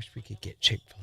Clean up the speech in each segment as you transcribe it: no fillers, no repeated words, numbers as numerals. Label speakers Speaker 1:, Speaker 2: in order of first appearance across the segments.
Speaker 1: wish we could get Chick-fil-A.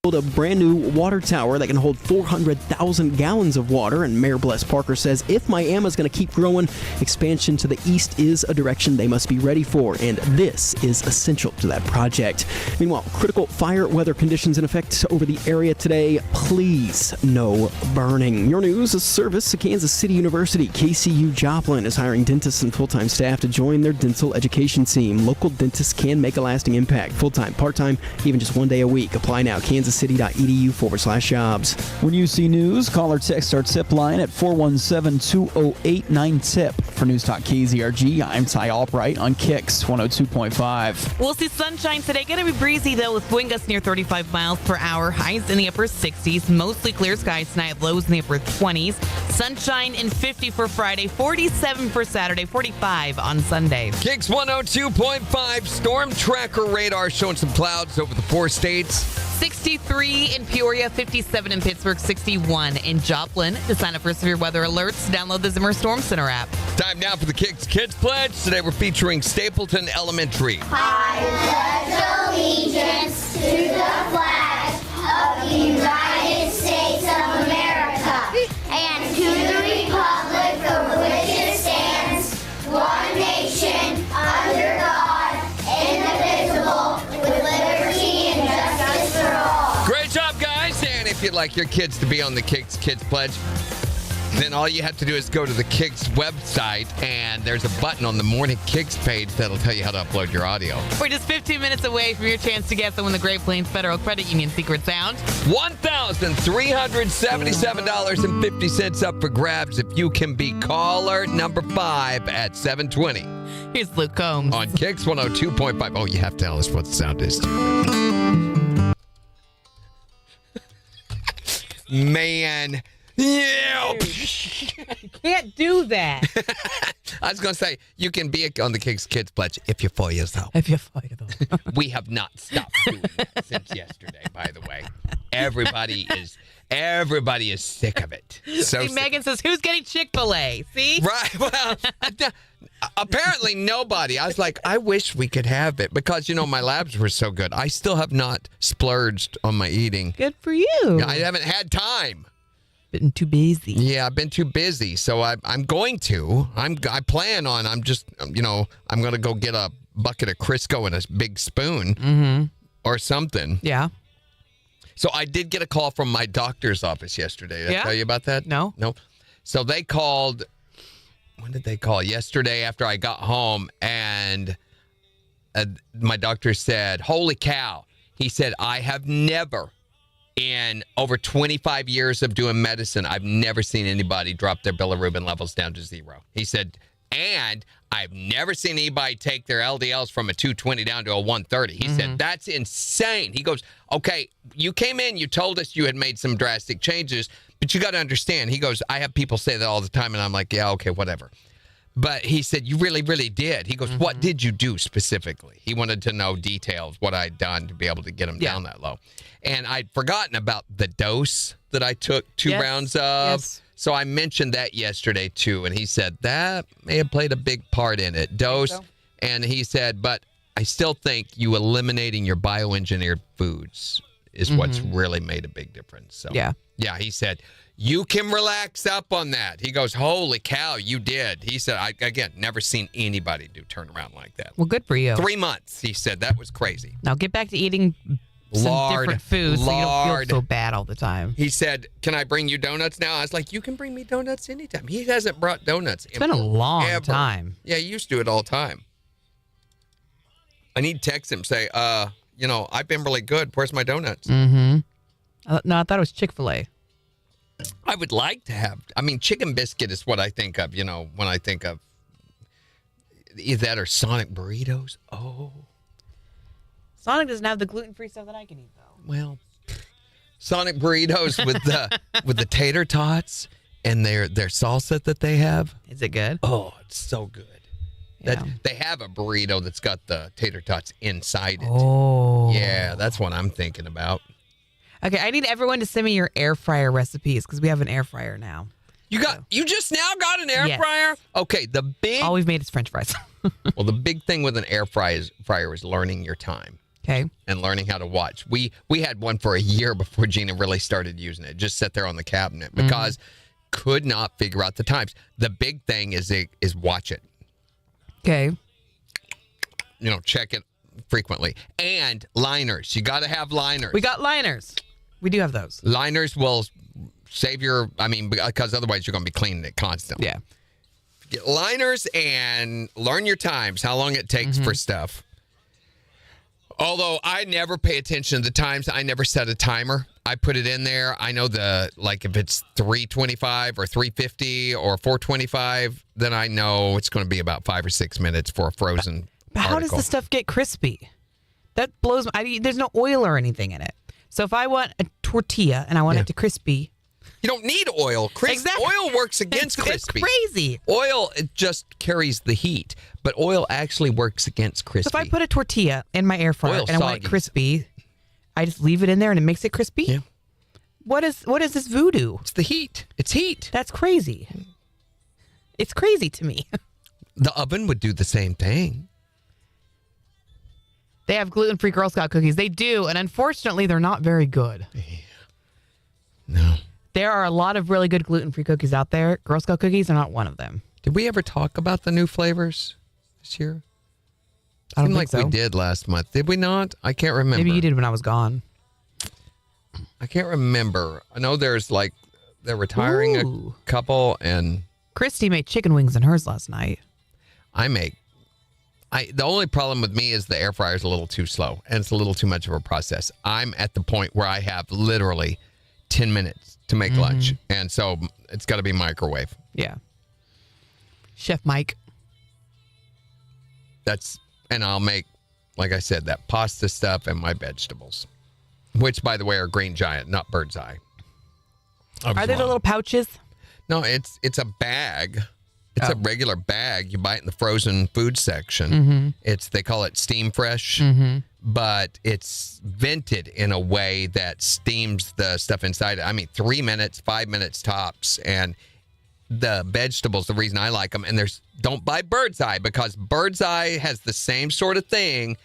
Speaker 2: A brand new water tower that can hold 400,000 gallons of water, and Mayor Bless Parker says if Miami is going to keep growing, expansion to the east is a direction they must be ready for, and this is essential to that project. Meanwhile, critical fire weather conditions in effect over the area today. Please, no burning. Your news is service to Kansas City University. KCU Joplin is hiring dentists and full-time staff to join their dental education team. Local dentists can make a lasting impact. Full-time, part-time, even just one day a week. Apply now. kansascity.edu/jobs.
Speaker 3: When you see news, call or text our tip line at 417-2089-TIP. For News Talk KZRG, I'm Ty Albright on KIX 102.5.
Speaker 4: We'll see sunshine today. Going to be breezy, though, with wind gusts near 35 miles per hour. Highs in the upper 60s. Mostly clear skies tonight. Lows in the upper 20s. Sunshine and 50 for Friday. 47 for Saturday. 45 on Sunday.
Speaker 1: KIX 102.5 storm tracker radar showing some clouds over the 4 states.
Speaker 4: 63 in Peoria, 57 in Pittsburgh, 61 in Joplin. To sign up for severe weather alerts, download the Zimmer Storm Center app.
Speaker 1: Time now for the KIX Kids Pledge. Today we're featuring Stapleton Elementary.
Speaker 5: I pledge allegiance to the flag of the United States of America and to the republic for which it stands, one nation, under God, indivisible, with liberty and justice for all.
Speaker 1: Great job, guys. And if you'd like your kids to be on the KIX Kids Pledge, then all you have to do is go to the KIX website, and there's a button on the Morning KIX page that'll tell you how to upload your audio.
Speaker 4: We're just 15 minutes away from your chance to get the Win the Great Plains Federal Credit Union Secret Sound.
Speaker 1: $1,377.50 up for grabs if you can be caller number 5 at 7:20.
Speaker 4: Here's Luke Combs.
Speaker 1: On KIX 102.5. Oh, you have to tell us what the sound is. Man. Yeah.
Speaker 4: Can't do that.
Speaker 1: I was going to say, you can be on the KIX Kids Pledge if you're 4 years old.
Speaker 4: If you're fired off.
Speaker 1: We have not stopped doing that since yesterday, by the way. Everybody is sick of it. So
Speaker 4: See, Megan says, who's getting Chick-fil-A? See?
Speaker 1: Right. Well, apparently nobody. I was like, I wish we could have it because, my labs were so good. I still have not splurged on my eating.
Speaker 4: Good for you.
Speaker 1: I haven't had time.
Speaker 4: Been too busy.
Speaker 1: Yeah, I've been too busy. So I'm going to. I'm going to go get a bucket of Crisco and a big spoon or something.
Speaker 4: Yeah.
Speaker 1: So I did get a call from my doctor's office yesterday. Did I tell you about that?
Speaker 4: No.
Speaker 1: So they called. When did they call? Yesterday after I got home, and my doctor said, holy cow. He said, I have never, in over 25 years of doing medicine, I've never seen anybody drop their bilirubin levels down to 0. He said, and I've never seen anybody take their LDLs from a 220 down to a 130. He said, that's insane. He goes, okay, you came in, you told us you had made some drastic changes, but you got to understand. He goes, I have people say that all the time, and I'm like, yeah, okay, whatever. But he said, you really, really did. He goes, what did you do specifically? He wanted to know details, what I'd done to be able to get him down that low. And I'd forgotten about the dose that I took 2 rounds of.
Speaker 4: Yes.
Speaker 1: So I mentioned that yesterday, too. And he said that may have played a big part in it. Dose. So? And he said, but I still think you eliminating your bioengineered foods is what's really made a big difference. So yeah, he said, you can relax up on that. He goes, holy cow, you did. He said, again, never seen anybody do turnaround like that.
Speaker 4: Well, good for you.
Speaker 1: 3 months, he said. That was crazy.
Speaker 4: Now get back to eating some different foods so you don't feel so bad all the time.
Speaker 1: He said, can I bring you donuts now? I was like, you can bring me donuts anytime. He hasn't brought donuts
Speaker 4: It's been a long time.
Speaker 1: Yeah, he used to do it all the time. I need to text him, say, I've been really good. Where's my donuts?
Speaker 4: No, I thought it was Chick-fil-A.
Speaker 1: I would like to have, chicken biscuit is what I think of, when I think of either that or Sonic burritos. Oh.
Speaker 4: Sonic doesn't have the gluten-free stuff that I can eat, though.
Speaker 1: Well, Sonic burritos with the tater tots and their salsa that they have.
Speaker 4: Is it good?
Speaker 1: Oh, it's so good.
Speaker 4: Yeah.
Speaker 1: They have a burrito that's got the tater tots inside it.
Speaker 4: Oh.
Speaker 1: Yeah, that's what I'm thinking about.
Speaker 4: Okay, I need everyone to send me your air fryer recipes because we have an air fryer now.
Speaker 1: You just now got an air fryer? Okay,
Speaker 4: All we've made is French fries.
Speaker 1: Well, the big thing with an air fryer is learning your time.
Speaker 4: Okay.
Speaker 1: And learning how to watch. We had one for a year before Gina really started using it. Just sat there on the cabinet because could not figure out the times. The big thing is watch it.
Speaker 4: Okay.
Speaker 1: Check it frequently. And liners. You got to have liners.
Speaker 4: We got liners. We do have those.
Speaker 1: Liners will save because otherwise you're going to be cleaning it constantly.
Speaker 4: Yeah.
Speaker 1: Get liners and learn your times, how long it takes for stuff. Although I never pay attention to the times. I never set a timer. I put it in there. I know if it's 3:25 or 3:50 or 4:25, then I know it's going to be about 5 or 6 minutes for a frozen
Speaker 4: But how does the stuff get crispy? That blows there's no oil or anything in it. So if I want a tortilla and I want it to crispy.
Speaker 1: You don't need oil.
Speaker 4: Exactly.
Speaker 1: Oil works against crispy.
Speaker 4: It's crazy.
Speaker 1: Oil, it just carries the heat, but oil actually works against crispy.
Speaker 4: So if I put a tortilla in my air fryer and I want it crispy, I just leave it in there and it makes it crispy?
Speaker 1: Yeah.
Speaker 4: What is this voodoo?
Speaker 1: It's the heat. It's heat.
Speaker 4: That's crazy. It's crazy to me.
Speaker 1: The oven would do the same thing.
Speaker 4: They have gluten-free Girl Scout cookies. They do, and unfortunately, they're not very good.
Speaker 1: Yeah. No.
Speaker 4: There are a lot of really good gluten-free cookies out there. Girl Scout cookies are not one of them.
Speaker 1: Did we ever talk about the new flavors this year?
Speaker 4: I don't
Speaker 1: Seemed
Speaker 4: think
Speaker 1: like
Speaker 4: so.
Speaker 1: we did last month. Did we not? I can't remember.
Speaker 4: Maybe you did when I was gone.
Speaker 1: I can't remember. I know they're retiring
Speaker 4: Ooh.
Speaker 1: a couple, and
Speaker 4: Christy made chicken wings in hers last night.
Speaker 1: the only problem with me is the air fryer is a little too slow, and it's a little too much of a process. I'm at the point where I have literally 10 minutes to make lunch, and so it's got to be microwave.
Speaker 4: Yeah. Chef Mike.
Speaker 1: And I'll make, like I said, that pasta stuff and my vegetables, which, by the way, are Green Giant, not Bird's Eye.
Speaker 4: Are they the little pouches?
Speaker 1: No, it's a bag. It's a regular bag. You buy it in the frozen food section. They call it Steam Fresh, but it's vented in a way that steams the stuff inside it. I mean, 3 minutes, 5 minutes tops, and the vegetables, the reason I like them, and don't buy Bird's Eye, because Bird's Eye has the same sort of thing,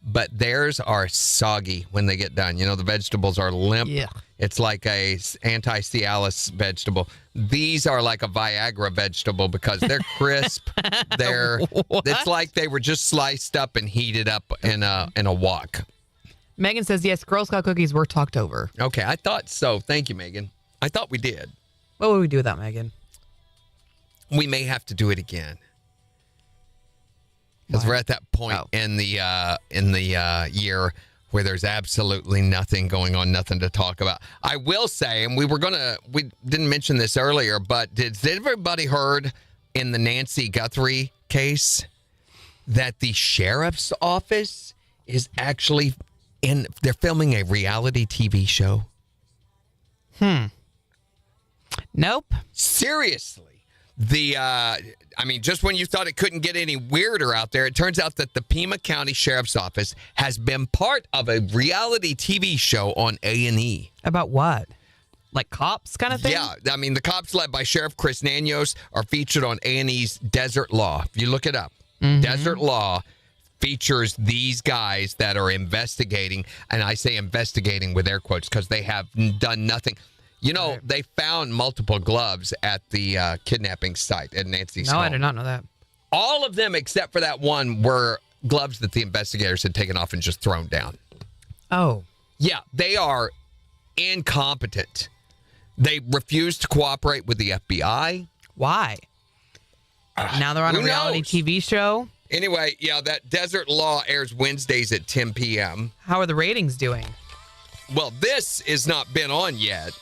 Speaker 1: but theirs are soggy when they get done. You know, the vegetables are limp.
Speaker 4: Yeah.
Speaker 1: It's like a anti-Cialis vegetable. These are like a Viagra vegetable because they're crisp. It's like they were just sliced up and heated up in a wok.
Speaker 4: Megan says, yes, Girl Scout cookies were talked over.
Speaker 1: Okay, I thought so. Thank you, Megan. I thought we did.
Speaker 4: What would we do with that, Megan?
Speaker 1: We may have to do it again. Because we're at that point in the year where there's absolutely nothing going on, nothing to talk about. I will say, and we didn't mention this earlier, but did everybody heard in the Nancy Guthrie case that the sheriff's office is actually they're filming a reality TV show?
Speaker 4: Nope.
Speaker 1: Seriously. Just when you thought it couldn't get any weirder out there, it turns out that the Pima County Sheriff's Office has been part of a reality TV show on A&E.
Speaker 4: About what? Like cops kind of thing?
Speaker 1: Yeah. I mean, the cops led by Sheriff Chris Nanios are featured on A&E's Desert Law. If you look it up, Desert Law features these guys that are investigating, and I say investigating with air quotes because they have done nothing. You know, they found multiple gloves at the kidnapping site at Nancy's home.
Speaker 4: No, I did not know that.
Speaker 1: All of them, except for that one, were gloves that the investigators had taken off and just thrown down.
Speaker 4: Oh.
Speaker 1: Yeah, they are incompetent. They refuse to cooperate with the FBI.
Speaker 4: Why? Now they're on a reality TV show?
Speaker 1: Anyway, yeah, that Desert Law airs Wednesdays at 10 p.m.
Speaker 4: How are the ratings doing?
Speaker 1: Well, this has not been on yet.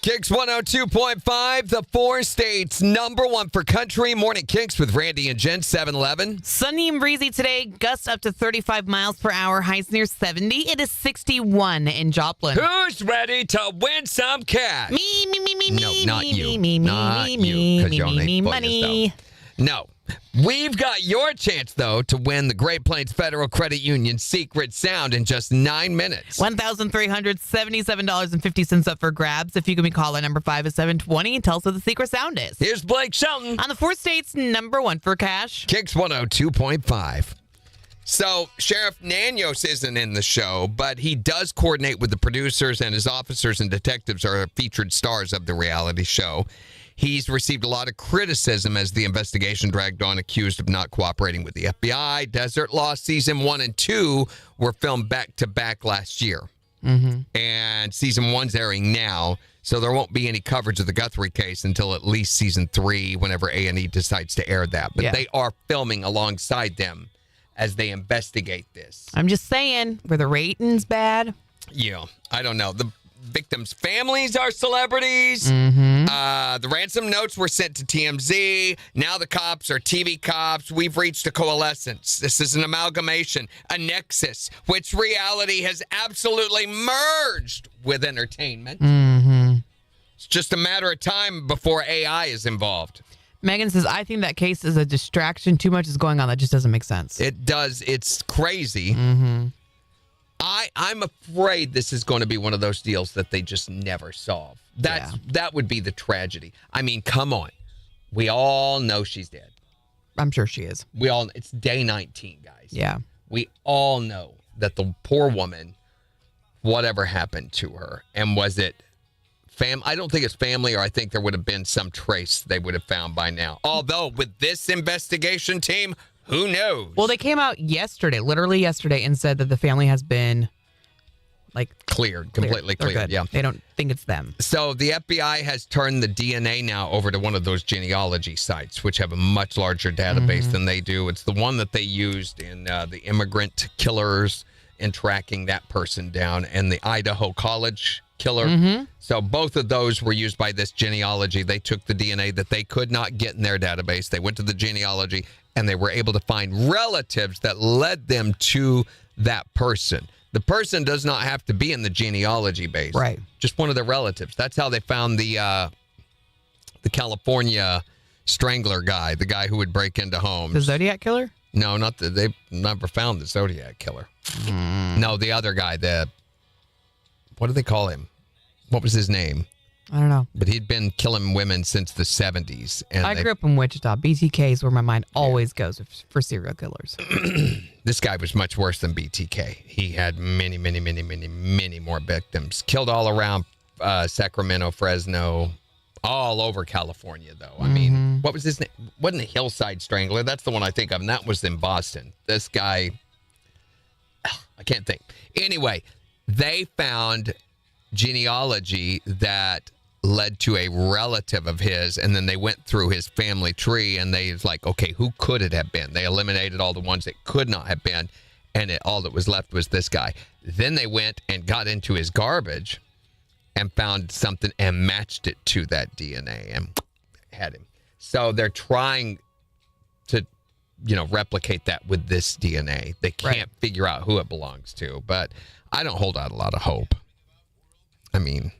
Speaker 1: KIX 102.5, the 4 states #1 for country. Morning KIX with Randy and Jen, 7-Eleven.
Speaker 4: Sunny and breezy today, gusts up to 35 miles per hour, highs near 70. It is 61 in Joplin.
Speaker 1: Who's ready to win some cash?
Speaker 4: Me.
Speaker 1: No, not you.
Speaker 4: Me,
Speaker 1: Not you, because you only put
Speaker 4: money.
Speaker 1: yourself. No. We've got your chance, though, to win the Great Plains Federal Credit Union Secret Sound in just 9 minutes.
Speaker 4: $1,377.50 up for grabs. If you can be caller number 5 at 720 and tell us what the secret sound is.
Speaker 1: Here's Blake Shelton.
Speaker 4: On the 4 states, number 1 for cash.
Speaker 1: KIX 102.5. So, Sheriff Nanios isn't in the show, but he does coordinate with the producers, and his officers and detectives are featured stars of the reality show. He's received a lot of criticism as the investigation dragged on, accused of not cooperating with the FBI. Desert Lost Season 1 and 2 were filmed back-to-back last year. And Season 1's airing now, so there won't be any coverage of the Guthrie case until at least Season 3, whenever A&E decides to air that. But they are filming alongside them as they investigate this.
Speaker 4: I'm just saying, were the ratings bad?
Speaker 1: Yeah, I don't know. The victims' families are celebrities. The ransom notes were sent to TMZ. Now the cops are TV cops. We've reached a coalescence. This is an amalgamation, a nexus, which reality has absolutely merged with entertainment. It's just a matter of time before AI is involved.
Speaker 4: Megan says, I think that case is a distraction. Too much is going on. That just doesn't make sense.
Speaker 1: It does. It's crazy. I'm afraid this is going to be one of those deals that they just never solve. That would be the tragedy. I mean, come on. We all know she's dead.
Speaker 4: I'm sure she is.
Speaker 1: It's day 19, guys.
Speaker 4: Yeah.
Speaker 1: We all know that the poor woman, whatever happened to her, and was it I don't think it's family, or I think there would have been some trace they would have found by now. Although, with this investigation team, who knows?
Speaker 4: Well, they came out yesterday, literally yesterday, and said that the family has been,
Speaker 1: completely cleared. Yeah.
Speaker 4: They don't think it's them.
Speaker 1: So the FBI has turned the DNA now over to one of those genealogy sites, which have a much larger database than they do. It's the one that they used in the immigrant killers and tracking that person down, and the Idaho College killer. So both of those were used by this genealogy. They took the DNA that they could not get in their database. They went to the genealogy, and they were able to find relatives that led them to that person. The person does not have to be in the genealogy base.
Speaker 4: Right.
Speaker 1: Just one of their relatives. That's how they found the California strangler guy, the guy who would break into homes.
Speaker 4: The Zodiac killer?
Speaker 1: No, they've never found the Zodiac killer. No, the other guy, what do they call him? What was his name?
Speaker 4: I don't know.
Speaker 1: But he'd been killing women since the 70s. And
Speaker 4: I grew up in Wichita. BTK is where my mind always goes for serial killers.
Speaker 1: This guy was much worse than BTK. He had many, many, many, many, many more victims. Killed all around Sacramento, Fresno, all over California, though. I mean, what was his name? Wasn't a Hillside Strangler. That's the one I think of, and that was in Boston. This guy, I can't think. Anyway, they found genealogy that led to a relative of his, and then they went through his family tree, and they was like, okay, who could it have been? They eliminated all the ones that could not have been, and all that was left was this guy. Then they went and got into his garbage and found something and matched it to that DNA and had him. So they're trying to, replicate that with this DNA. They can't figure out who it belongs to, but I don't hold out a lot of hope. I mean,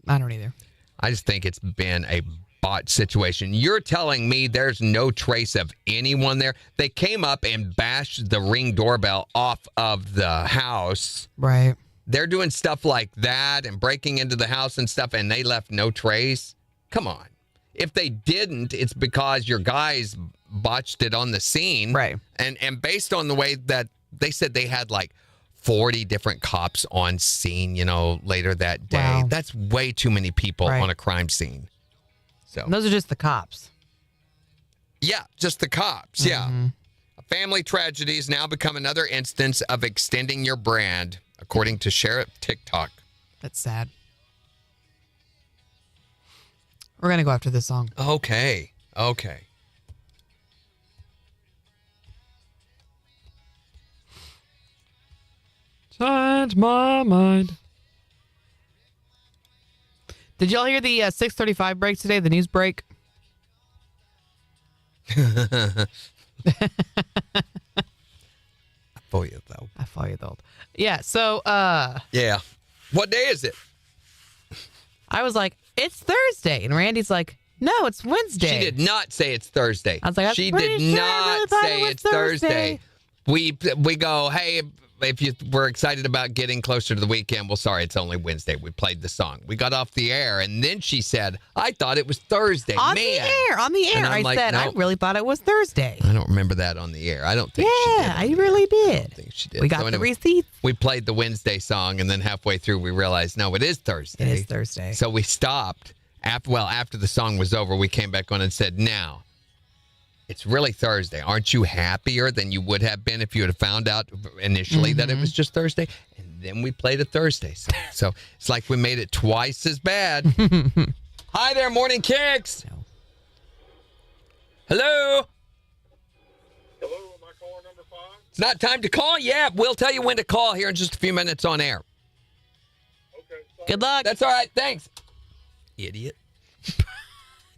Speaker 4: I don't either.
Speaker 1: I just think it's been a bot situation. You're telling me there's no trace of anyone there? They came up and bashed the Ring doorbell off of the house.
Speaker 4: Right.
Speaker 1: They're doing stuff like that and breaking into the house and stuff, and they left no trace? Come on. If they didn't, it's because your guys botched it on the scene.
Speaker 4: Right.
Speaker 1: And based on the way that they said they had 40 different cops on scene, later that day.
Speaker 4: Wow.
Speaker 1: That's way too many people on a crime scene. So
Speaker 4: And those are just the cops.
Speaker 1: Yeah, just the cops. Yeah. A family tragedy has now become another instance of extending your brand, according to Sheriff TikTok.
Speaker 4: That's sad. We're going to go after this song.
Speaker 1: Okay.
Speaker 4: Change my mind. Did y'all hear the 6:35 break today, the news break?
Speaker 1: I follow you, though.
Speaker 4: Yeah, so...
Speaker 1: Yeah. What day is it?
Speaker 4: I was like, it's Thursday. And Randy's like, No, it's Wednesday.
Speaker 1: She did not say it's Thursday.
Speaker 4: I was like, I'm
Speaker 1: she
Speaker 4: pretty
Speaker 1: did
Speaker 4: sure I really
Speaker 1: not
Speaker 4: thought
Speaker 1: say
Speaker 4: it was
Speaker 1: it's Thursday. We go, hey, if you were excited about getting closer to the weekend, well, sorry, it's only Wednesday. We played the song. We got off the air, and then she said, I thought it was Thursday.
Speaker 4: On
Speaker 1: Man.
Speaker 4: the air.
Speaker 1: And
Speaker 4: I
Speaker 1: I'm like,
Speaker 4: said,
Speaker 1: no.
Speaker 4: I really thought it was Thursday.
Speaker 1: I don't remember that on the air. I don't think she did.
Speaker 4: Yeah, I really did.
Speaker 1: I don't think she did.
Speaker 4: We got
Speaker 1: So
Speaker 4: the
Speaker 1: anyway,
Speaker 4: receipts.
Speaker 1: we played the Wednesday song, and then halfway through, we realized, no, it is Thursday.
Speaker 4: It is Thursday.
Speaker 1: So we stopped. After the song was over, we came back on and said, now, it's really Thursday. Aren't you happier than you would have been if you had found out initially that it was just Thursday? And then we played a Thursday song. So it's like we made it twice as bad. Hi there, Morning Kicks.
Speaker 4: No.
Speaker 1: Hello.
Speaker 6: Hello, am I caller number 5?
Speaker 1: It's not time to call? Yeah, we'll tell you when to call here in just a few minutes on air.
Speaker 6: Okay, sorry.
Speaker 4: Good luck.
Speaker 1: That's all right. Thanks. Idiot.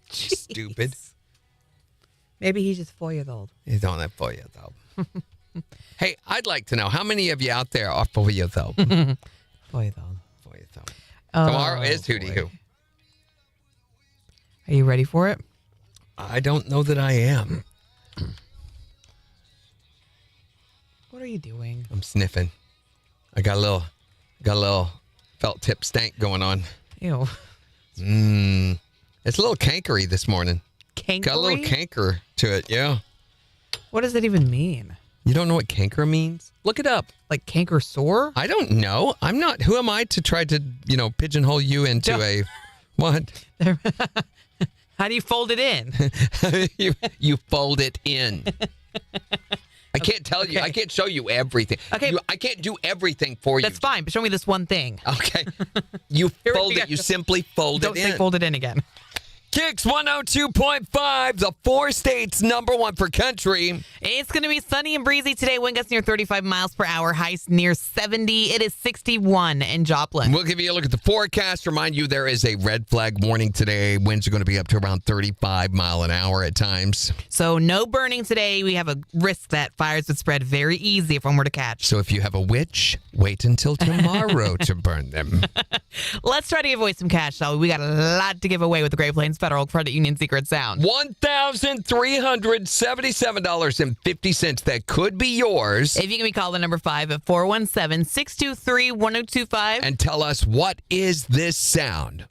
Speaker 1: Stupid.
Speaker 4: Maybe he's just 4 years old.
Speaker 1: He's on that for you, though. Hey, I'd like to know how many of you out there are for you, though.
Speaker 4: 4 years old.
Speaker 1: For you, though.
Speaker 4: Oh,
Speaker 1: Tomorrow is Hootie
Speaker 4: boy.
Speaker 1: Hoo.
Speaker 4: Are you ready for it?
Speaker 1: I don't know that I am.
Speaker 4: What are you doing?
Speaker 1: I'm sniffing. I got a little felt tip stank going on.
Speaker 4: Ew.
Speaker 1: It's a little cankery this morning.
Speaker 4: Cankery?
Speaker 1: Got a little canker to it, yeah.
Speaker 4: What does that even mean?
Speaker 1: You don't know what canker means? Look it up.
Speaker 4: Like canker sore?
Speaker 1: I don't know. I'm not. Who am I to try to, pigeonhole you into a what?
Speaker 4: How do you fold it in?
Speaker 1: you fold it in. I can't tell you. I can't show you everything.
Speaker 4: Okay.
Speaker 1: I can't do everything for you.
Speaker 4: That's fine, but show me this one thing.
Speaker 1: Okay. You
Speaker 4: Here we
Speaker 1: fold
Speaker 4: go.
Speaker 1: it. You simply fold
Speaker 4: Don't
Speaker 1: it
Speaker 4: say
Speaker 1: in.
Speaker 4: fold it in again.
Speaker 1: KIX 102.5, the 4 states #1 for country.
Speaker 4: It's going to be sunny and breezy today. Wind gusts near 35 miles per hour. Highs near 70. It is 61 in Joplin.
Speaker 1: We'll give you a look at the forecast. Remind you there is a red flag warning today. Winds are going to be up to around 35 mile an hour at times.
Speaker 4: So no burning today. We have a risk that fires would spread very easy if one were to catch.
Speaker 1: So if you have a witch, wait until tomorrow to burn them.
Speaker 4: Let's try to give away some cash, shall we? We got a lot to give away with the Great Plains Federal Credit Union Secret Sound.
Speaker 1: $1,377.50. That could be yours.
Speaker 4: If you can be called the number 5 at 417-623-1025.
Speaker 1: And tell us, what is this sound?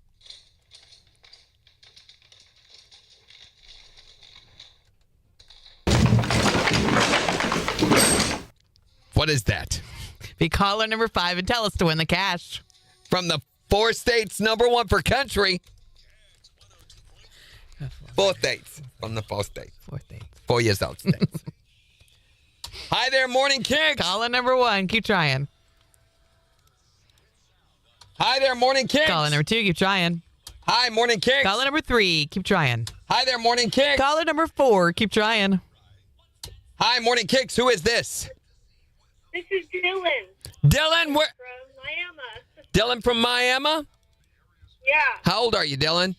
Speaker 1: What is that?
Speaker 4: Be caller number 5 and tell us to win the cash.
Speaker 1: From the 4 states #1 for country. 4 states. From the 4 states.
Speaker 4: 4 states.
Speaker 1: 4 years old states. Hi there, Morning Kicks.
Speaker 4: Caller number 1. Keep trying.
Speaker 1: Hi there, Morning Kicks.
Speaker 4: Caller number 2. Keep trying.
Speaker 1: Hi, Morning Kicks.
Speaker 4: Caller number 3. Keep trying.
Speaker 1: Hi there, Morning Kicks.
Speaker 4: Caller number 4. Keep trying.
Speaker 1: Hi, Morning Kicks. Who is this?
Speaker 7: This is Dylan
Speaker 1: Dylan, where?
Speaker 7: from Miami.
Speaker 1: Dylan from Miami?
Speaker 7: Yeah.
Speaker 1: How old are you, Dylan?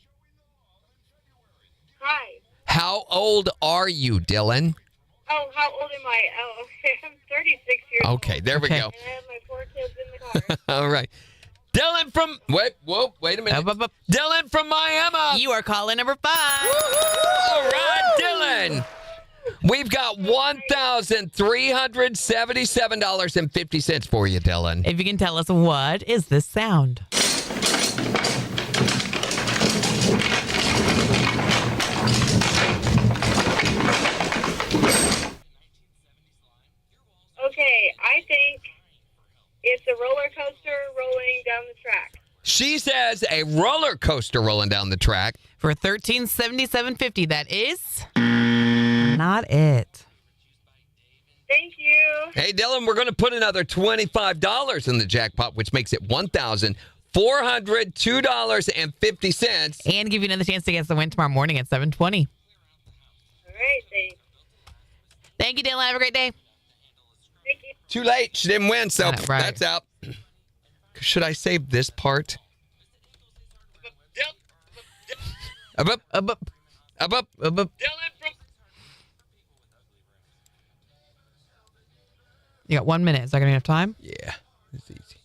Speaker 7: Hi.
Speaker 1: How old are you, Dylan?
Speaker 7: Oh, how old am I? Oh, I'm 36 years old.
Speaker 1: Okay, there we
Speaker 4: Okay.
Speaker 1: go.
Speaker 7: And I have my 4 kids in the car.
Speaker 1: All right. Dylan from wait a minute.
Speaker 4: Up, up, up.
Speaker 1: Dylan from Miami.
Speaker 4: You are caller number 5.
Speaker 1: All right, Dylan. We've got $1,377.50 for you, Dylan.
Speaker 4: If you can tell us, what is this sound?
Speaker 7: Okay, I think it's a roller coaster rolling down the track.
Speaker 1: She says a roller coaster rolling down the track.
Speaker 4: For $1,377.50, that is not it.
Speaker 7: Thank you.
Speaker 1: Hey, Dylan, we're going to put another $25 in the jackpot, which makes it $1,402.50.
Speaker 4: And give you another chance to get the win tomorrow morning at 7:20.
Speaker 7: All right, thanks.
Speaker 4: Thank you, Dylan. Have a great day.
Speaker 7: Thank you.
Speaker 1: Too late. She didn't win, so
Speaker 4: Right.
Speaker 1: that's out. Should I save this part? Up, up,
Speaker 4: Up, up,
Speaker 1: up, up.
Speaker 4: up, up. You got 1 minute. Is that going to be enough time?
Speaker 1: Yeah, it's easy.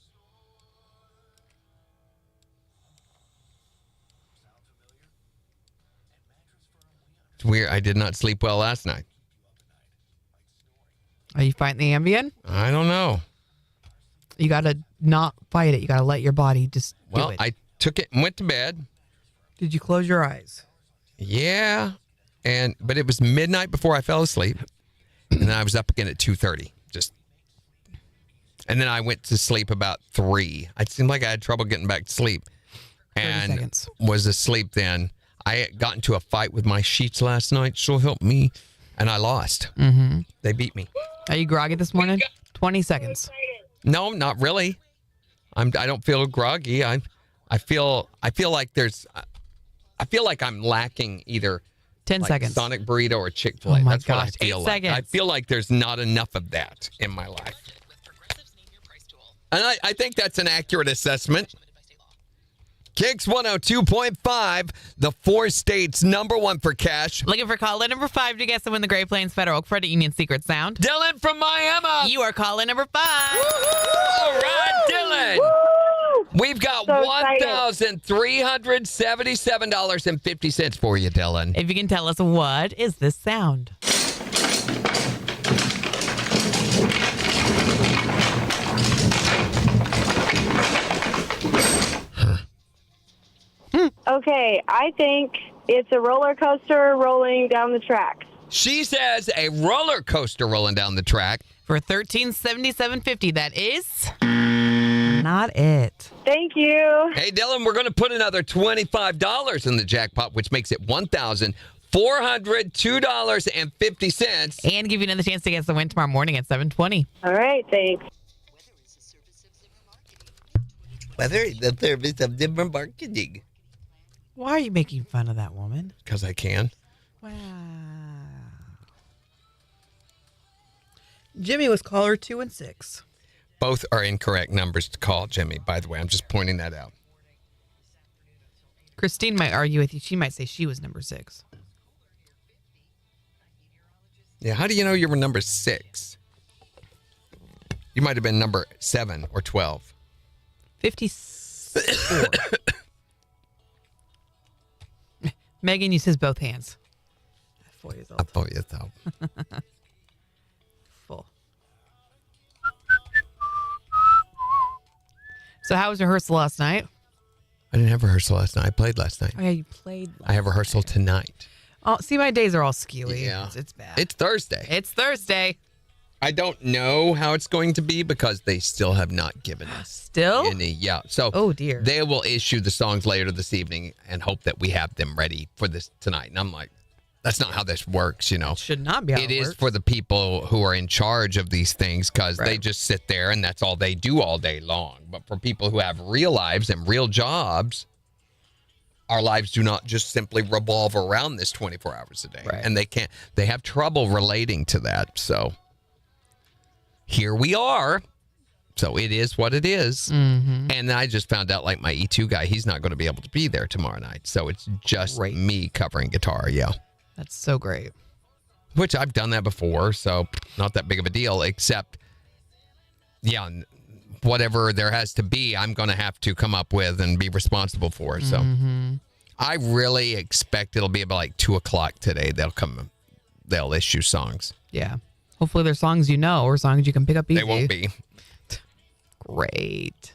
Speaker 1: weird. I did not sleep well last night.
Speaker 4: Are you fighting the Ambien?
Speaker 1: I don't know.
Speaker 4: You got to not fight it. You got to let your body just do
Speaker 1: Well,
Speaker 4: it.
Speaker 1: I took it and went to bed.
Speaker 4: Did you close your eyes?
Speaker 1: Yeah. But it was midnight before I fell asleep. And then I was up again at 2:30. And then I went to sleep about 3. It seemed like I had trouble getting back to sleep.
Speaker 4: 30
Speaker 1: And
Speaker 4: seconds.
Speaker 1: was asleep then. I got into a fight with my sheets last night. So help me. And I lost.
Speaker 4: Mm-hmm.
Speaker 1: They beat me.
Speaker 4: Are you groggy this morning? 20 seconds.
Speaker 1: No, not really. I don't feel groggy. I feel like I feel like I'm lacking either
Speaker 4: 10
Speaker 1: like
Speaker 4: seconds.
Speaker 1: Sonic Burrito or Chick-fil-A.
Speaker 4: Oh my
Speaker 1: That's what I
Speaker 4: gosh,
Speaker 1: feel
Speaker 4: 8
Speaker 1: like. I
Speaker 4: seconds.
Speaker 1: feel like there's not enough of that in my life. And I think that's an accurate assessment. KIX 102.5, the 4 states #1 for cash.
Speaker 4: Looking for caller number 5 to guess and win the Great Plains Federal Credit Union Secret Sound.
Speaker 1: Dylan from Miami.
Speaker 4: You are caller number 5.
Speaker 1: All right, Dylan. We've got
Speaker 7: So excited.
Speaker 1: $1,377.50 for you, Dylan.
Speaker 4: If you can tell us what is this sound?
Speaker 7: Okay, I think it's a roller coaster rolling down the tracks.
Speaker 1: She says a roller coaster rolling down the track.
Speaker 4: For $1,377.50, that is not it.
Speaker 7: Thank you.
Speaker 1: Hey, Dylan, we're going to put another $25 in the jackpot, which makes it $1,402.50.
Speaker 4: And give you another chance to guess the win tomorrow morning at 7:20.
Speaker 7: All right, thanks.
Speaker 1: Whether it's the service of different marketing.
Speaker 4: Why are you making fun of that woman?
Speaker 1: Because I can.
Speaker 4: Wow. Jimmy was caller 2 and 6.
Speaker 1: Both are incorrect numbers to call, Jimmy, by the way. I'm just pointing that out.
Speaker 4: Christine might argue with you. She might say she was number 6.
Speaker 1: Yeah, how do you know you were number 6? You might have been number 7 or 12.
Speaker 4: 54. Megan uses both hands. 4 years old.
Speaker 1: I thought you thought.
Speaker 4: Full. So how was rehearsal last night?
Speaker 1: I didn't have rehearsal last night. I played last night.
Speaker 4: Oh, yeah, you played.
Speaker 1: I have rehearsal tonight.
Speaker 4: Oh, see, my days are all skewy.
Speaker 1: Yeah.
Speaker 4: It's bad.
Speaker 1: It's Thursday.
Speaker 4: It's Thursday.
Speaker 1: I don't know how it's going to be because they still have not given us
Speaker 4: Still?
Speaker 1: any. Yeah. So
Speaker 4: Oh, dear.
Speaker 1: they will issue the songs later this evening and hope that we have them ready for this tonight. And I'm like, that's not how this works, you know.
Speaker 4: Should not be how
Speaker 1: It
Speaker 4: it
Speaker 1: is
Speaker 4: works.
Speaker 1: for the people who are in charge of these things because they
Speaker 4: Right.
Speaker 1: just sit there and that's all they do all day long. But for people who have real lives and real jobs, our lives do not just simply revolve around this 24 hours a day.
Speaker 4: Right.
Speaker 1: And they have trouble relating to that. So here we are. So it is what it is.
Speaker 4: Mm-hmm.
Speaker 1: And I just found out, like, my E2 guy, he's not going to be able to be there tomorrow night. So it's just
Speaker 4: Great.
Speaker 1: me covering guitar. Yeah.
Speaker 4: That's so great.
Speaker 1: Which I've done that before, so not that big of a deal, except, yeah, whatever there has to be, I'm going to have to come up with and be responsible for. So I really expect it'll be about like 2 o'clock today. They'll issue songs.
Speaker 4: Yeah. Hopefully they're songs you know or songs you can pick up easy.
Speaker 1: They won't be.
Speaker 4: Great.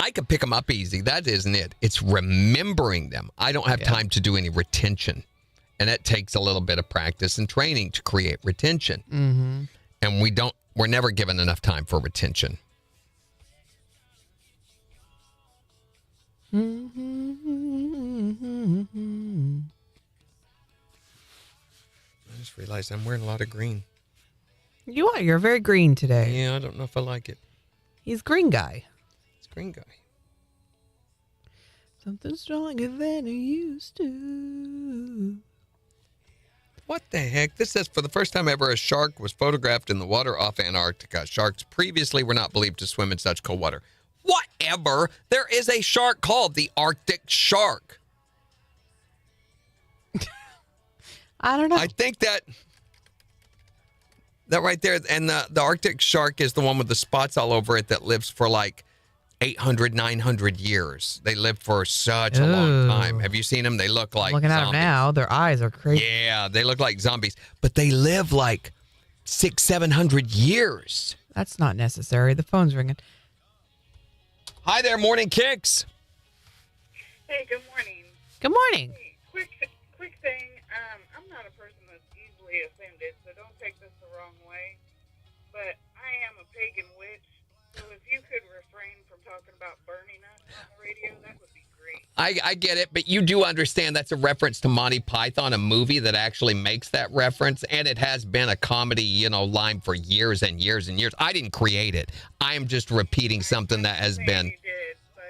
Speaker 1: I could pick them up easy. That isn't it. It's remembering them. I don't have time to do any retention. And it takes a little bit of practice and training to create retention.
Speaker 4: Mm-hmm.
Speaker 1: And we're never given enough time for retention. I just realized I'm wearing a lot of green.
Speaker 4: You are. You're very green today.
Speaker 1: Yeah, I don't know if I like it.
Speaker 4: He's green guy.
Speaker 1: It's green guy.
Speaker 4: Something stronger than he used to.
Speaker 1: What the heck? This says, for the first time ever, a shark was photographed in the water off Antarctica. Sharks previously were not believed to swim in such cold water. Whatever. There is a shark called the Arctic shark.
Speaker 4: I don't know.
Speaker 1: I think that right there, and the Arctic shark is the one with the spots all over it that lives for like 800, 900 years. They live for such a long time. Have you seen them? They look like
Speaker 4: Looking at
Speaker 1: zombies.
Speaker 4: them now, their eyes are crazy.
Speaker 1: Yeah, they look like zombies, but they live like 600, 700 years.
Speaker 4: That's not necessary. The phone's ringing.
Speaker 1: Hi there, Morning Kicks.
Speaker 7: Hey, good morning.
Speaker 4: Good morning.
Speaker 7: Hey, quick thing. I'm not a person that's easily offended, so don't take this the wrong way. But I am a pagan witch, so if you could refrain from talking about burning us on the radio, that would be great.
Speaker 1: I get it, but you do understand that's a reference to Monty Python, a movie that actually makes that reference, and it has been a comedy, line for years and years and years. I didn't create it. I am just repeating something that has been.
Speaker 7: You did, but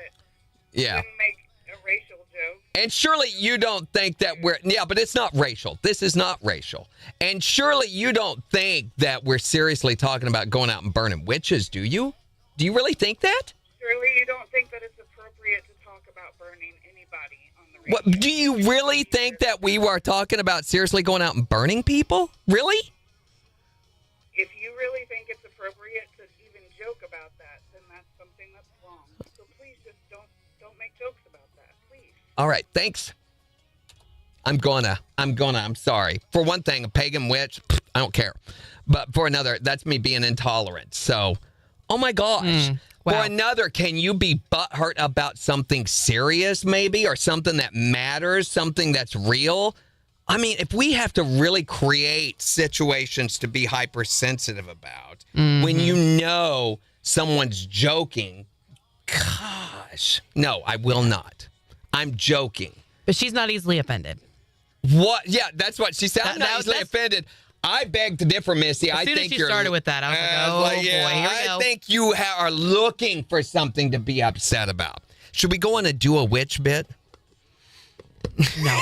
Speaker 1: Yeah.
Speaker 7: you didn't make a racial joke.
Speaker 1: And surely you don't think that but it's not racial. This is not racial. And surely you don't think that we're seriously talking about going out and burning witches, do you? Do you really think that?
Speaker 7: Surely you don't think that it's appropriate to talk about burning anybody on the radio.
Speaker 1: What, do you really think that we were talking about seriously going out and burning people? Really?
Speaker 7: If you really think it's appropriate to even joke about that, then that's something that's wrong. So please just don't make jokes about that, please.
Speaker 1: All right, thanks. I'm sorry. For one thing, a pagan witch, I don't care. But for another, that's me being intolerant. So, oh my gosh.
Speaker 4: Wow.
Speaker 1: For another, can you be butthurt about something serious maybe, or something that matters, something that's real? I mean, if we have to really create situations to be hypersensitive about, when you know someone's joking, gosh, no, I will not. I'm joking.
Speaker 4: But she's not easily offended.
Speaker 1: What? Yeah, that's what she said. I'm not easily
Speaker 4: that's-
Speaker 1: offended. I beg to differ, Missy.
Speaker 4: As soon as she started with that, I was like, oh, boy, here we
Speaker 1: I
Speaker 4: go.
Speaker 1: think you are looking for something to be upset about. Should we go on a do a witch bit?
Speaker 4: No.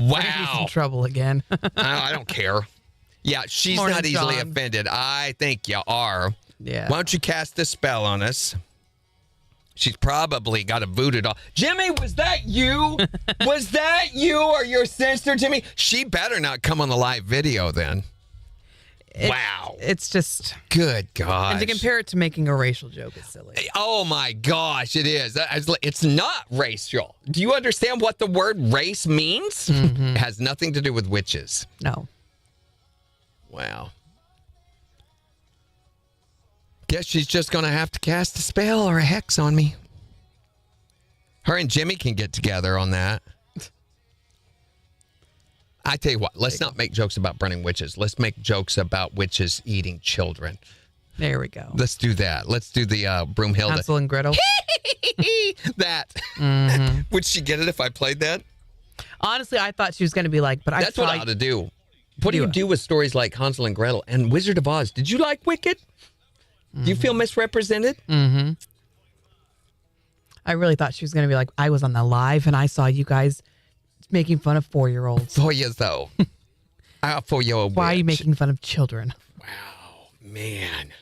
Speaker 1: Wow.
Speaker 4: She's in trouble again.
Speaker 1: I don't care. Yeah, she's
Speaker 4: Morning,
Speaker 1: not easily
Speaker 4: Sean.
Speaker 1: offended. I think you are.
Speaker 4: Yeah.
Speaker 1: Why don't you cast a spell on us? She's probably got a voodoo doll. Jimmy, was that you? Was that you or your sister, Jimmy? She better not come on the live video then. Wow.
Speaker 4: It's just,
Speaker 1: Good gosh.
Speaker 4: and to compare it to making a racial joke is silly.
Speaker 1: Oh my gosh, it is. It's not racial. Do you understand what the word race means? It has nothing to do with witches.
Speaker 4: No.
Speaker 1: Wow. Guess she's just going to have to cast a spell or a hex on me. Her and Jimmy can get together on that. I tell you what, let's not make jokes about burning witches. Let's make jokes about witches eating children.
Speaker 4: There we go.
Speaker 1: Let's do that. Let's do the Broomhilda.
Speaker 4: Hansel and Gretel.
Speaker 1: That. Would she get it if I played that?
Speaker 4: Honestly, I thought she was going to be like, but
Speaker 1: That's what I ought to do. What do
Speaker 4: Do
Speaker 1: you
Speaker 4: it.
Speaker 1: do with stories like Hansel and Gretel and Wizard of Oz? Did you like Wicked? Do you feel misrepresented?
Speaker 4: I really thought she was going to be like, I was on the live and I saw you guys making fun of 4-year-olds.
Speaker 1: For you, though. For you,
Speaker 4: Why are you making fun of children?
Speaker 1: Man.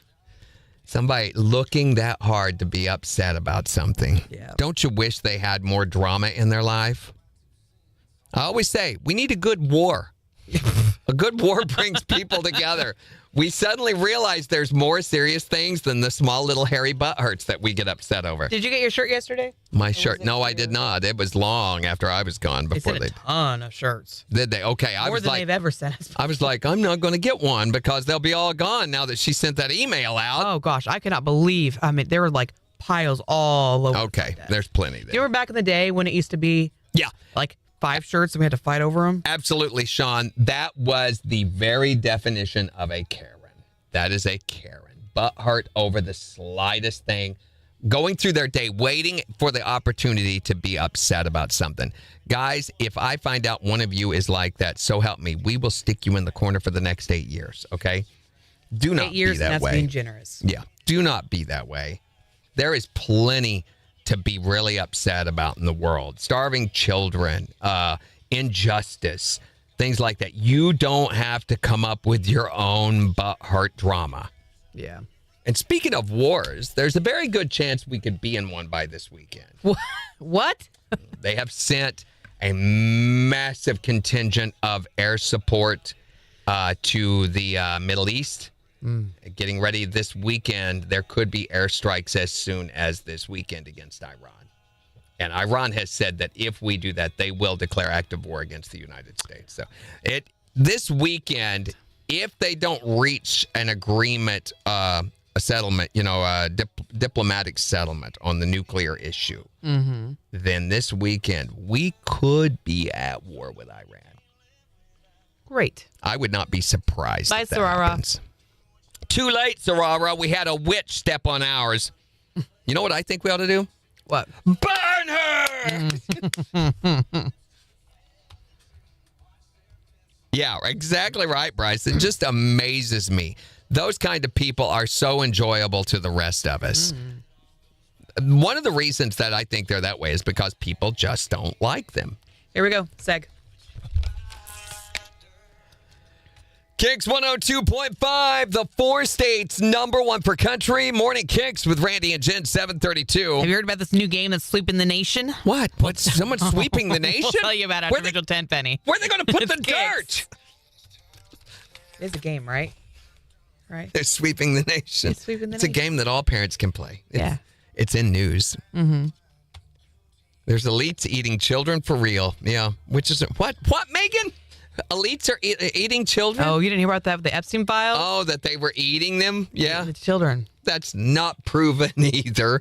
Speaker 1: Somebody looking that hard to be upset about something.
Speaker 4: Yeah.
Speaker 1: Don't you wish they had more drama in their life? I always say, we need a good war. A good war brings people together. We suddenly realize there's more serious things than the small little hairy butt hurts that we get upset over.
Speaker 4: Did you get your shirt yesterday?
Speaker 1: My shirt. No, I did not. It was long after I was gone
Speaker 4: They
Speaker 1: before
Speaker 4: sent a ton of shirts.
Speaker 1: did they? Okay, I
Speaker 4: More
Speaker 1: was
Speaker 4: than
Speaker 1: like,
Speaker 4: they've ever sent us.
Speaker 1: I was like, I'm not going to get one because they'll be all gone now that she sent that email out.
Speaker 4: Oh, gosh. I cannot believe. I mean, there were like piles all over.
Speaker 1: Okay, there's plenty there.
Speaker 4: You remember back in the day when it used to be
Speaker 1: Yeah,
Speaker 4: like 5 shirts and we had to fight over them?
Speaker 1: absolutely, Sean. That was the very definition of a Karen. That is a Karen. Butthurt over the slightest thing. Going through their day, waiting for the opportunity to be upset about something. Guys, if I find out one of you is like that, so help me. We will stick you in the corner for the next 8 years, okay? Do not
Speaker 4: 8 years,
Speaker 1: be that
Speaker 4: and that's
Speaker 1: way.
Speaker 4: being generous.
Speaker 1: Yeah, do not be that way. There is plenty to be really upset about in the world. Starving children, injustice, things like that. You don't have to come up with your own butthurt drama.
Speaker 4: Yeah.
Speaker 1: And speaking of wars, there's a very good chance we could be in one by this weekend.
Speaker 4: What?
Speaker 1: They have sent a massive contingent of air support to the Middle East. Getting ready this weekend, there could be airstrikes as soon as this weekend against Iran. And Iran has said that if we do that, they will declare active war against the United States. So this weekend, if they don't reach an agreement, a settlement, a diplomatic settlement on the nuclear issue, then this weekend we could be at war with Iran.
Speaker 4: Great.
Speaker 1: I would not be surprised.
Speaker 4: Bye,
Speaker 1: if that
Speaker 4: Sarara.
Speaker 1: happens. Too late, Sarara. We had a witch step on ours. You know what I think we ought to do?
Speaker 4: What?
Speaker 1: Burn her! Yeah, exactly right, Bryce. It just amazes me. Those kind of people are so enjoyable to the rest of us. One of the reasons that I think they're that way is because people just don't like them.
Speaker 4: Here we go. Seg.
Speaker 1: KIX 102.5, the 4 states #1 for country. Morning KIX with Randy and Jen, 732.
Speaker 4: Have you heard about this new game that's sweeping the nation?
Speaker 1: What? What's someone sweeping the nation?
Speaker 4: We'll tell you about it after Rachel Tenpenny.
Speaker 1: Where are they going to put the
Speaker 4: It's
Speaker 1: dirt?
Speaker 4: It's a game, right? Right.
Speaker 1: They're sweeping the nation.
Speaker 4: It's sweeping the
Speaker 1: It's a
Speaker 4: nation.
Speaker 1: game that all parents can play.
Speaker 4: Yeah.
Speaker 1: It's in news.
Speaker 4: Mm-hmm.
Speaker 1: There's elites eating children for real. Yeah. Which is what? What, Megan? Elites are eating children?
Speaker 4: Oh, you didn't hear about that with the Epstein files?
Speaker 1: Oh, that they were eating them? Yeah.
Speaker 4: The children.
Speaker 1: That's not proven either.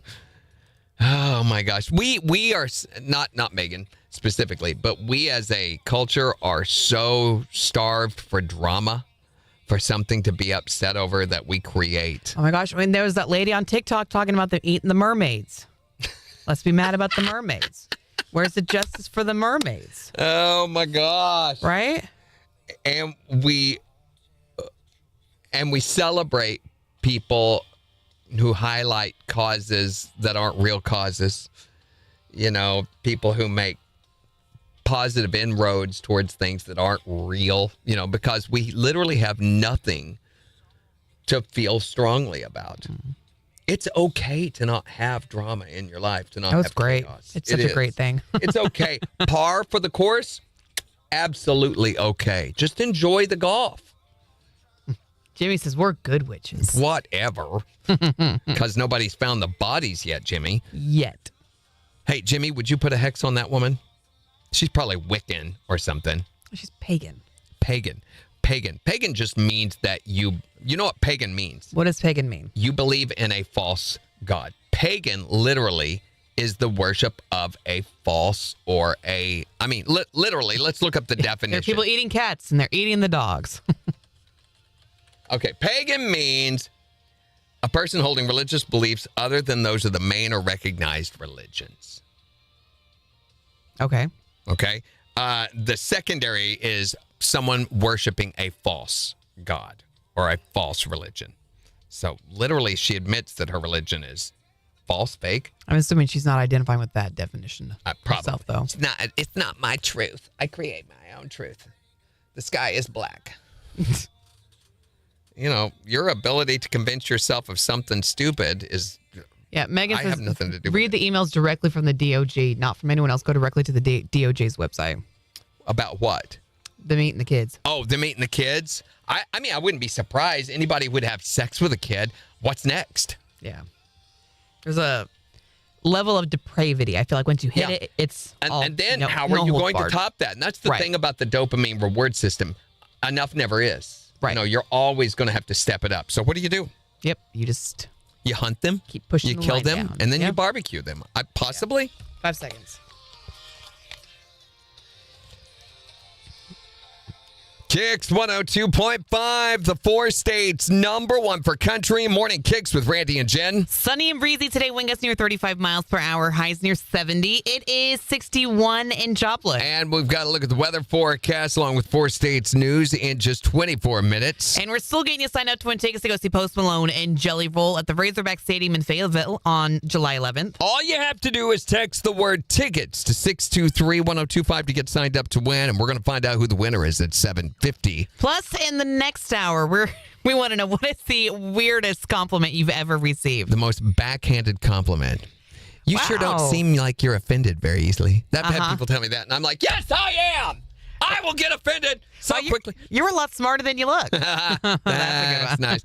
Speaker 1: Oh my gosh. We are not Megan specifically, but we as a culture are so starved for drama, for something to be upset over that we create.
Speaker 4: Oh my gosh. I mean, there was that lady on TikTok talking about them eating the mermaids. Let's be mad about the mermaids. Where's the justice for the mermaids?
Speaker 1: Oh my gosh.
Speaker 4: Right?
Speaker 1: And we celebrate people who highlight causes that aren't real causes. You know, people who make positive inroads towards things that aren't real, because we literally have nothing to feel strongly about. Mm-hmm. It's okay to not have drama in your life, to not
Speaker 4: That was
Speaker 1: have
Speaker 4: great.
Speaker 1: chaos.
Speaker 4: It's such a great thing.
Speaker 1: It's okay. Par for the course, absolutely okay. Just enjoy the golf.
Speaker 4: Jimmy says we're good witches.
Speaker 1: Whatever. Because nobody's found the bodies yet, Jimmy.
Speaker 4: Yet.
Speaker 1: Hey, Jimmy, would you put a hex on that woman? She's probably Wiccan or something.
Speaker 4: She's pagan.
Speaker 1: Pagan just means that you know what pagan means.
Speaker 4: What does pagan mean?
Speaker 1: You believe in a false god. Pagan literally is the worship of a false or literally, let's look up the definition.
Speaker 4: There are people eating cats and they're eating the dogs.
Speaker 1: Okay, pagan means a person holding religious beliefs other than those of the main or recognized religions.
Speaker 4: Okay.
Speaker 1: Okay. The secondary is someone worshiping a false god or a false religion. So literally, she admits that her religion is false, fake.
Speaker 4: I'm assuming she's not identifying with that definition herself, though.
Speaker 1: It's not my truth. I create my own truth. The sky is black. Your ability to convince yourself of something stupid is...
Speaker 4: Yeah, Megan says,
Speaker 1: have nothing to do with
Speaker 4: read the emails directly from the DOJ, not from anyone else. Go directly to the DOJ's website.
Speaker 1: About what?
Speaker 4: Them eating the kids.
Speaker 1: Oh, them eating the kids? I wouldn't be surprised. Anybody would have sex with a kid. What's next?
Speaker 4: Yeah. There's a level of depravity. I feel like once you hit it, it's all,
Speaker 1: and then how are you going to top that? And that's the thing about the dopamine reward system. Enough never is.
Speaker 4: Right.
Speaker 1: You're always going to have to step it up. So what do?
Speaker 4: Yep. You
Speaker 1: hunt them.
Speaker 4: Keep pushing
Speaker 1: you
Speaker 4: the
Speaker 1: kill
Speaker 4: line
Speaker 1: them,
Speaker 4: down.
Speaker 1: and then you barbecue them. Possibly.
Speaker 4: 5 seconds.
Speaker 1: KIX 102.5, the 4 states #1 for country. Morning KIX with Randy and Jen.
Speaker 4: Sunny and breezy today. Wind gusts near 35 miles per hour. Highs near 70. It is 61 in Joplin.
Speaker 1: And we've got to look at the weather forecast along with 4 states news in just 24 minutes.
Speaker 4: And we're still getting you signed up to win tickets to go see Post Malone and Jelly Roll at the Razorback Stadium in Fayetteville on July 11th.
Speaker 1: All you have to do is text the word tickets to 623-1025 to get signed up to win. And we're going to find out who the winner is at 7:50.
Speaker 4: Plus, in the next hour, we want to know, what is the weirdest compliment you've ever received?
Speaker 1: The most backhanded compliment. You sure don't seem like you're offended very easily. I've had people tell me that, and I'm like, yes, I am. I will get offended. So quickly.
Speaker 4: You're a lot smarter than you look.
Speaker 1: That's nice.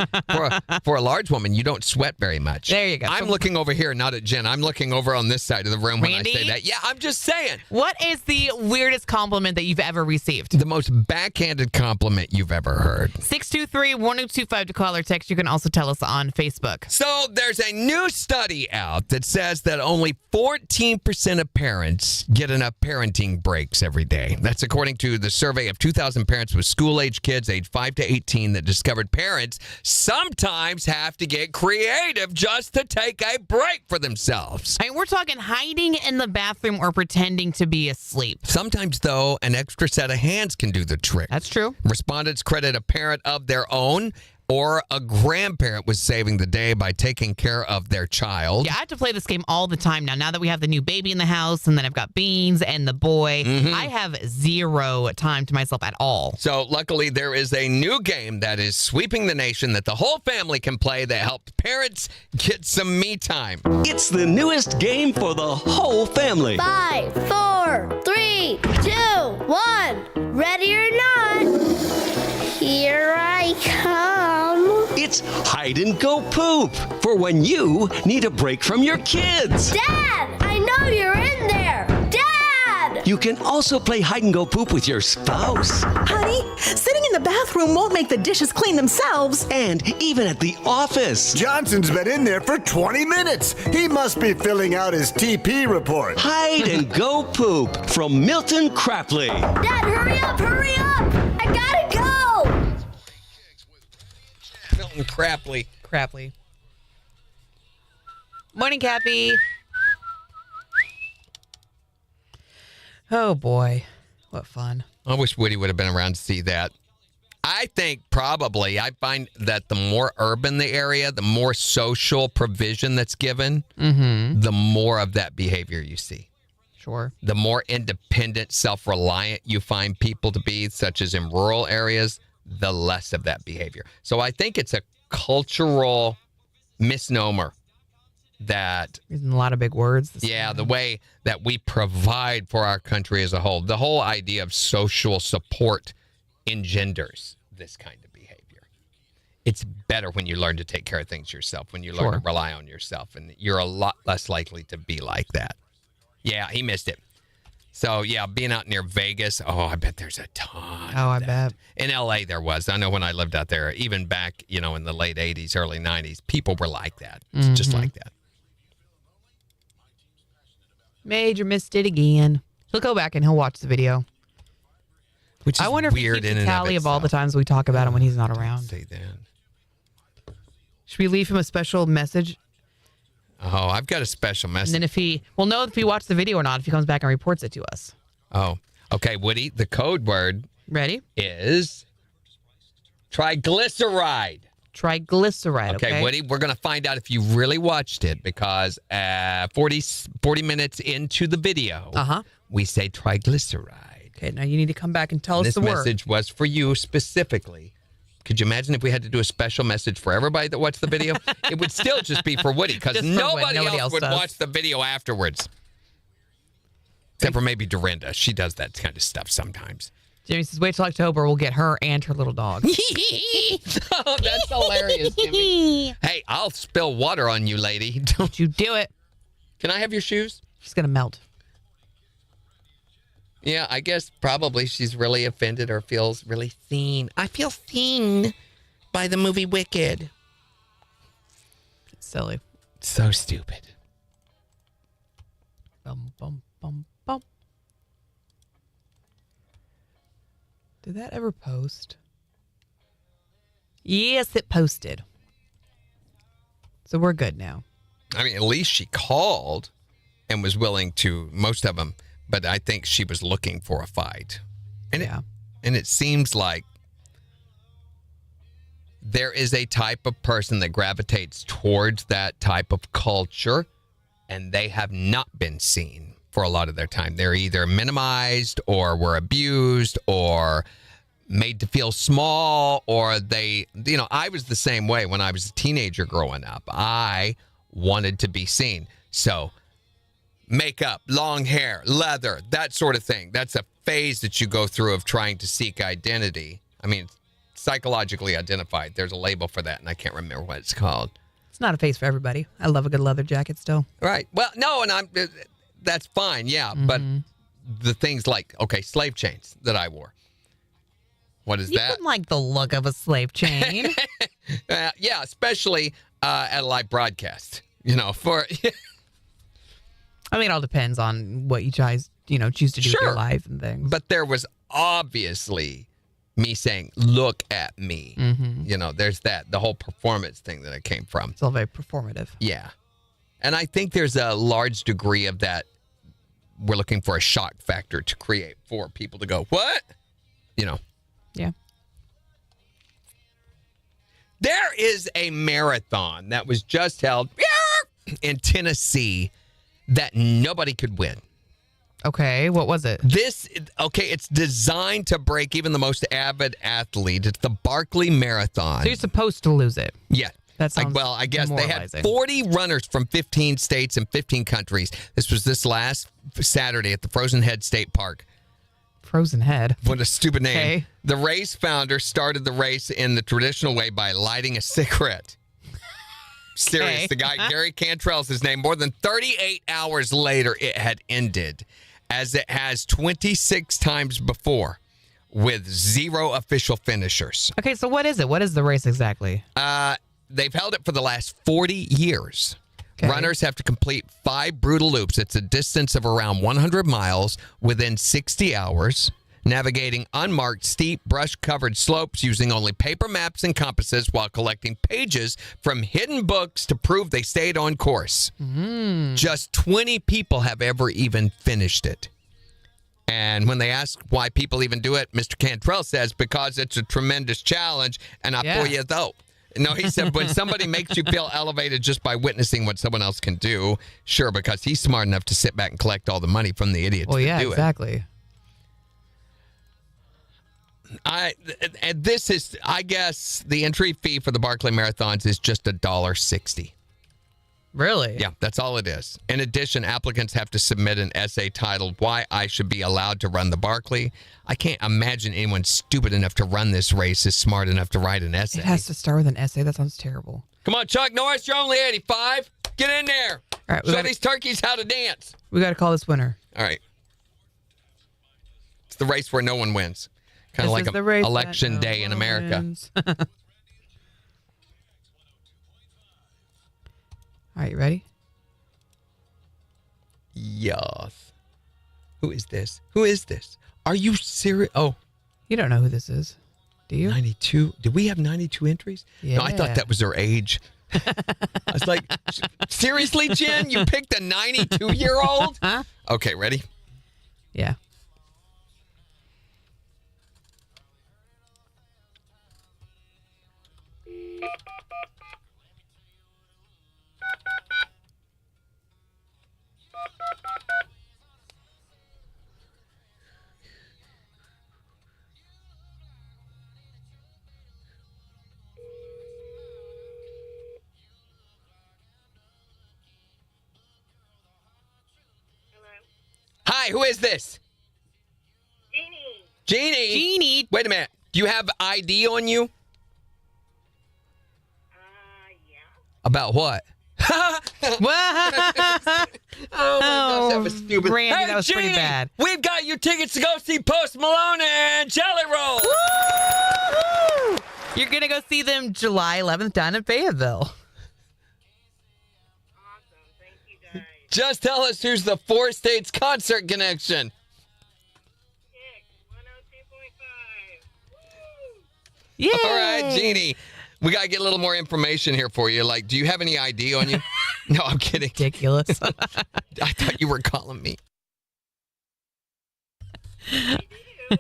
Speaker 1: For a large woman, you don't sweat very much.
Speaker 4: There you go.
Speaker 1: I'm looking over here, not at Jen. I'm looking over on this side of the room
Speaker 4: Randy?
Speaker 1: when I say that. Yeah, I'm just saying.
Speaker 4: What is the weirdest compliment that you've ever received?
Speaker 1: The most backhanded compliment you've ever heard.
Speaker 4: 623-1025 to call or text. You can also tell us on Facebook.
Speaker 1: So there's a new study out that says that only 14% of parents get enough parenting breaks every day. That's according to the survey of 2,000 parents with school-age kids aged 5 to 18 that discovered parents sometimes have to get creative just to take a break for themselves.
Speaker 4: I mean, we're talking hiding in the bathroom or pretending to be asleep.
Speaker 1: Sometimes, though, an extra set of hands can do the trick.
Speaker 4: That's true.
Speaker 1: Respondents credit a parent of their own or a grandparent was saving the day by taking care of their child.
Speaker 4: Yeah, I have to play this game all the time now that we have the new baby in the house and then I've got Beans and the boy. I have zero time to myself at all.
Speaker 1: So luckily there is a new game that is sweeping the nation that the whole family can play that helps parents get some me time.
Speaker 8: It's the newest game for the whole family.
Speaker 5: 5, 4, 3, 2, 1. Ready or not? Here I come.
Speaker 8: It's hide and go poop for when you need a break from your kids.
Speaker 5: Dad, I know you're in there. Dad!
Speaker 8: You can also play hide and go poop with your spouse.
Speaker 9: Honey, sitting in the bathroom won't make the dishes clean themselves.
Speaker 8: And even at the office.
Speaker 10: Johnson's been in there for 20 minutes. He must be filling out his TP report.
Speaker 8: Hide and go poop from Milton Crapley.
Speaker 5: Dad, hurry up, hurry up! I gotta go!
Speaker 1: Milton Crapley.
Speaker 4: Morning, Kathy. Oh, boy. What fun.
Speaker 1: I wish Woody would have been around to see that. I think probably, I find that the more urban the area, the more social provision that's given, the more of that behavior you see.
Speaker 4: Sure.
Speaker 1: The more independent, self-reliant you find people to be, such as in rural areas, the less of that behavior. So I think it's a cultural misnomer that,
Speaker 4: Using a lot of big words.
Speaker 1: the way that we provide for our country as a whole, the whole idea of social support engenders this kind of behavior. It's better when you learn to take care of things yourself, when you learn to rely on yourself, and you're a lot less likely to be like that. Yeah, he missed it. So, yeah, being out near Vegas, I bet there's a ton.
Speaker 4: Oh, I bet.
Speaker 1: In L.A. there was. I know when I lived out there, even back, in the late 80s, early 90s, people were like that. It's just like that.
Speaker 4: Major missed it again. He'll go back and he'll watch the video.
Speaker 1: Which is
Speaker 4: I wonder if he
Speaker 1: weird
Speaker 4: keeps
Speaker 1: in
Speaker 4: a
Speaker 1: and
Speaker 4: tally of all the
Speaker 1: itself.
Speaker 4: times we talk about him when he's not around.
Speaker 1: Say that.
Speaker 4: Should we leave him a special message?
Speaker 1: Oh, I've got a special
Speaker 4: And
Speaker 1: message.
Speaker 4: then we'll know if he watched the video or not if he comes back and reports it to us.
Speaker 1: Oh, okay, Woody, the code word
Speaker 4: Ready?
Speaker 1: is triglyceride.
Speaker 4: Triglyceride, okay?
Speaker 1: Woody, we're going to find out if you really watched it because 40 minutes into the video, we say triglyceride.
Speaker 4: Okay, now you need to come back and tell us
Speaker 1: This
Speaker 4: the word.
Speaker 1: message was for you specifically. Could you imagine if we had to do a special message for everybody that watched the video? It would still just be for Woody because
Speaker 4: Just for
Speaker 1: nobody
Speaker 4: Nobody
Speaker 1: else
Speaker 4: else
Speaker 1: would
Speaker 4: does.
Speaker 1: watch the video afterwards. Except for maybe Dorinda. She does that kind of stuff sometimes.
Speaker 4: Jimmy says, wait till October. We'll get her and her little dog.
Speaker 1: Oh, that's hilarious, Jimmy. Hey, I'll spill water on you, lady.
Speaker 4: Don't you do it.
Speaker 1: Can I have your shoes?
Speaker 4: She's going to melt.
Speaker 1: Yeah, I guess probably she's really offended or feels really seen. I feel seen by the movie Wicked.
Speaker 4: It's silly.
Speaker 1: So stupid.
Speaker 4: Bum, bum, bum, bum. Did that ever post? Yes, it posted. So we're good now.
Speaker 1: I mean, at least she called and was willing to, most of them, but I think she was looking for a fight. And it seems like there is a type of person that gravitates towards that type of culture, and they have not been seen for a lot of their time. They're either minimized or were abused or made to feel small, or they, I was the same way when I was a teenager growing up. I wanted to be seen. So makeup, long hair, leather, that sort of thing. That's a phase that you go through of trying to seek identity. I mean, psychologically identified. There's a label for that, and I can't remember what it's called.
Speaker 4: It's not a phase for everybody. I love a good leather jacket still.
Speaker 1: Right. Well, no, and that's fine, yeah. But the things like, okay, slave chains that I wore. What is
Speaker 4: You
Speaker 1: that?
Speaker 4: wouldn't like the look of a slave chain.
Speaker 1: Yeah, especially at a live broadcast. For
Speaker 4: I mean, it all depends on what you guys, choose to do with your life and things.
Speaker 1: But there was obviously me saying, "Look at me." There's the whole performance thing that it came from.
Speaker 4: It's all very performative.
Speaker 1: Yeah, and I think there's a large degree of that. We're looking for a shock factor to create for people to go, "What?"
Speaker 4: Yeah.
Speaker 1: There is a marathon that was just held in Tennessee that nobody could win.
Speaker 4: Okay, what was it?
Speaker 1: It's designed to break even the most avid athlete. It's the Barkley Marathon.
Speaker 4: So you're supposed to lose it.
Speaker 1: Yeah.
Speaker 4: That sounds
Speaker 1: I guess they had
Speaker 4: demoralizing.
Speaker 1: 40 runners from 15 states and 15 countries. This was this last Saturday at the Frozen Head State Park.
Speaker 4: Frozen Head.
Speaker 1: What a stupid name.
Speaker 4: Okay.
Speaker 1: The race founder started the race in the traditional way by lighting a cigarette. Serious. The guy, Gary Cantrell's his name. More than 38 hours later, it had ended, as it has 26 times before, with 0 official finishers.
Speaker 4: Okay, so what is it? What is the race exactly?
Speaker 1: They've held it for the last 40 years.
Speaker 4: Okay.
Speaker 1: Runners have to complete 5 brutal loops. It's a distance of around 100 miles within 60 hours, navigating unmarked, steep, brush-covered slopes using only paper maps and compasses while collecting pages from hidden books to prove they stayed on course. Just 20 people have ever even finished it. And when they ask why people even do it, Mr. Cantrell says, because it's a tremendous challenge, and for you, though. No, he said, when somebody makes you feel elevated just by witnessing what someone else can do, sure, because he's smart enough to sit back and collect all the money from the idiots that do
Speaker 4: exactly.
Speaker 1: This is, I guess, the entry fee for the Barkley Marathons is just $1.60.
Speaker 4: Really?
Speaker 1: Yeah, that's all it is. In addition, applicants have to submit an essay titled "Why I Should Be Allowed to Run the Barkley." I can't imagine anyone stupid enough to run this race is smart enough to write an essay.
Speaker 4: It has to start with an essay. That sounds terrible.
Speaker 1: Come on, Chuck Norris, you're only 85. Get in there.
Speaker 4: All right,
Speaker 1: Show these turkeys how to dance.
Speaker 4: We got to call this winner.
Speaker 1: All right. It's the race where no one wins. Kind of like
Speaker 4: the race
Speaker 1: election day in America.
Speaker 4: All right, you ready?
Speaker 1: Yes. Who is this? Who is this? Are you serious? Oh.
Speaker 4: You don't know who this is, do you?
Speaker 1: 92. Did we have 92 entries?
Speaker 4: Yeah.
Speaker 1: No, I thought that was her age. I was like, seriously, Jen? You picked a 92-year-old?
Speaker 4: Huh?
Speaker 1: Okay, ready?
Speaker 4: Yeah.
Speaker 1: Hi, who is this? Jeannie.
Speaker 4: Jeannie.
Speaker 1: Wait a minute. Do you have ID on you?
Speaker 7: Yeah.
Speaker 1: About what? Oh my gosh, that was stupid.
Speaker 4: Randy,
Speaker 1: hey,
Speaker 4: that was
Speaker 1: Jeannie,
Speaker 4: pretty bad.
Speaker 1: We've got your tickets to go see Post Malone and Jelly Roll.
Speaker 4: Woo! You're going to go see them July 11th down in Fayetteville.
Speaker 1: Just tell us who's the Four States Concert Connection.
Speaker 4: Yeah.
Speaker 1: All right, Jeannie. We got to get a little more information here for you. Like, do you have any ID on you? No, I'm kidding.
Speaker 4: Ridiculous.
Speaker 1: I thought you were calling me.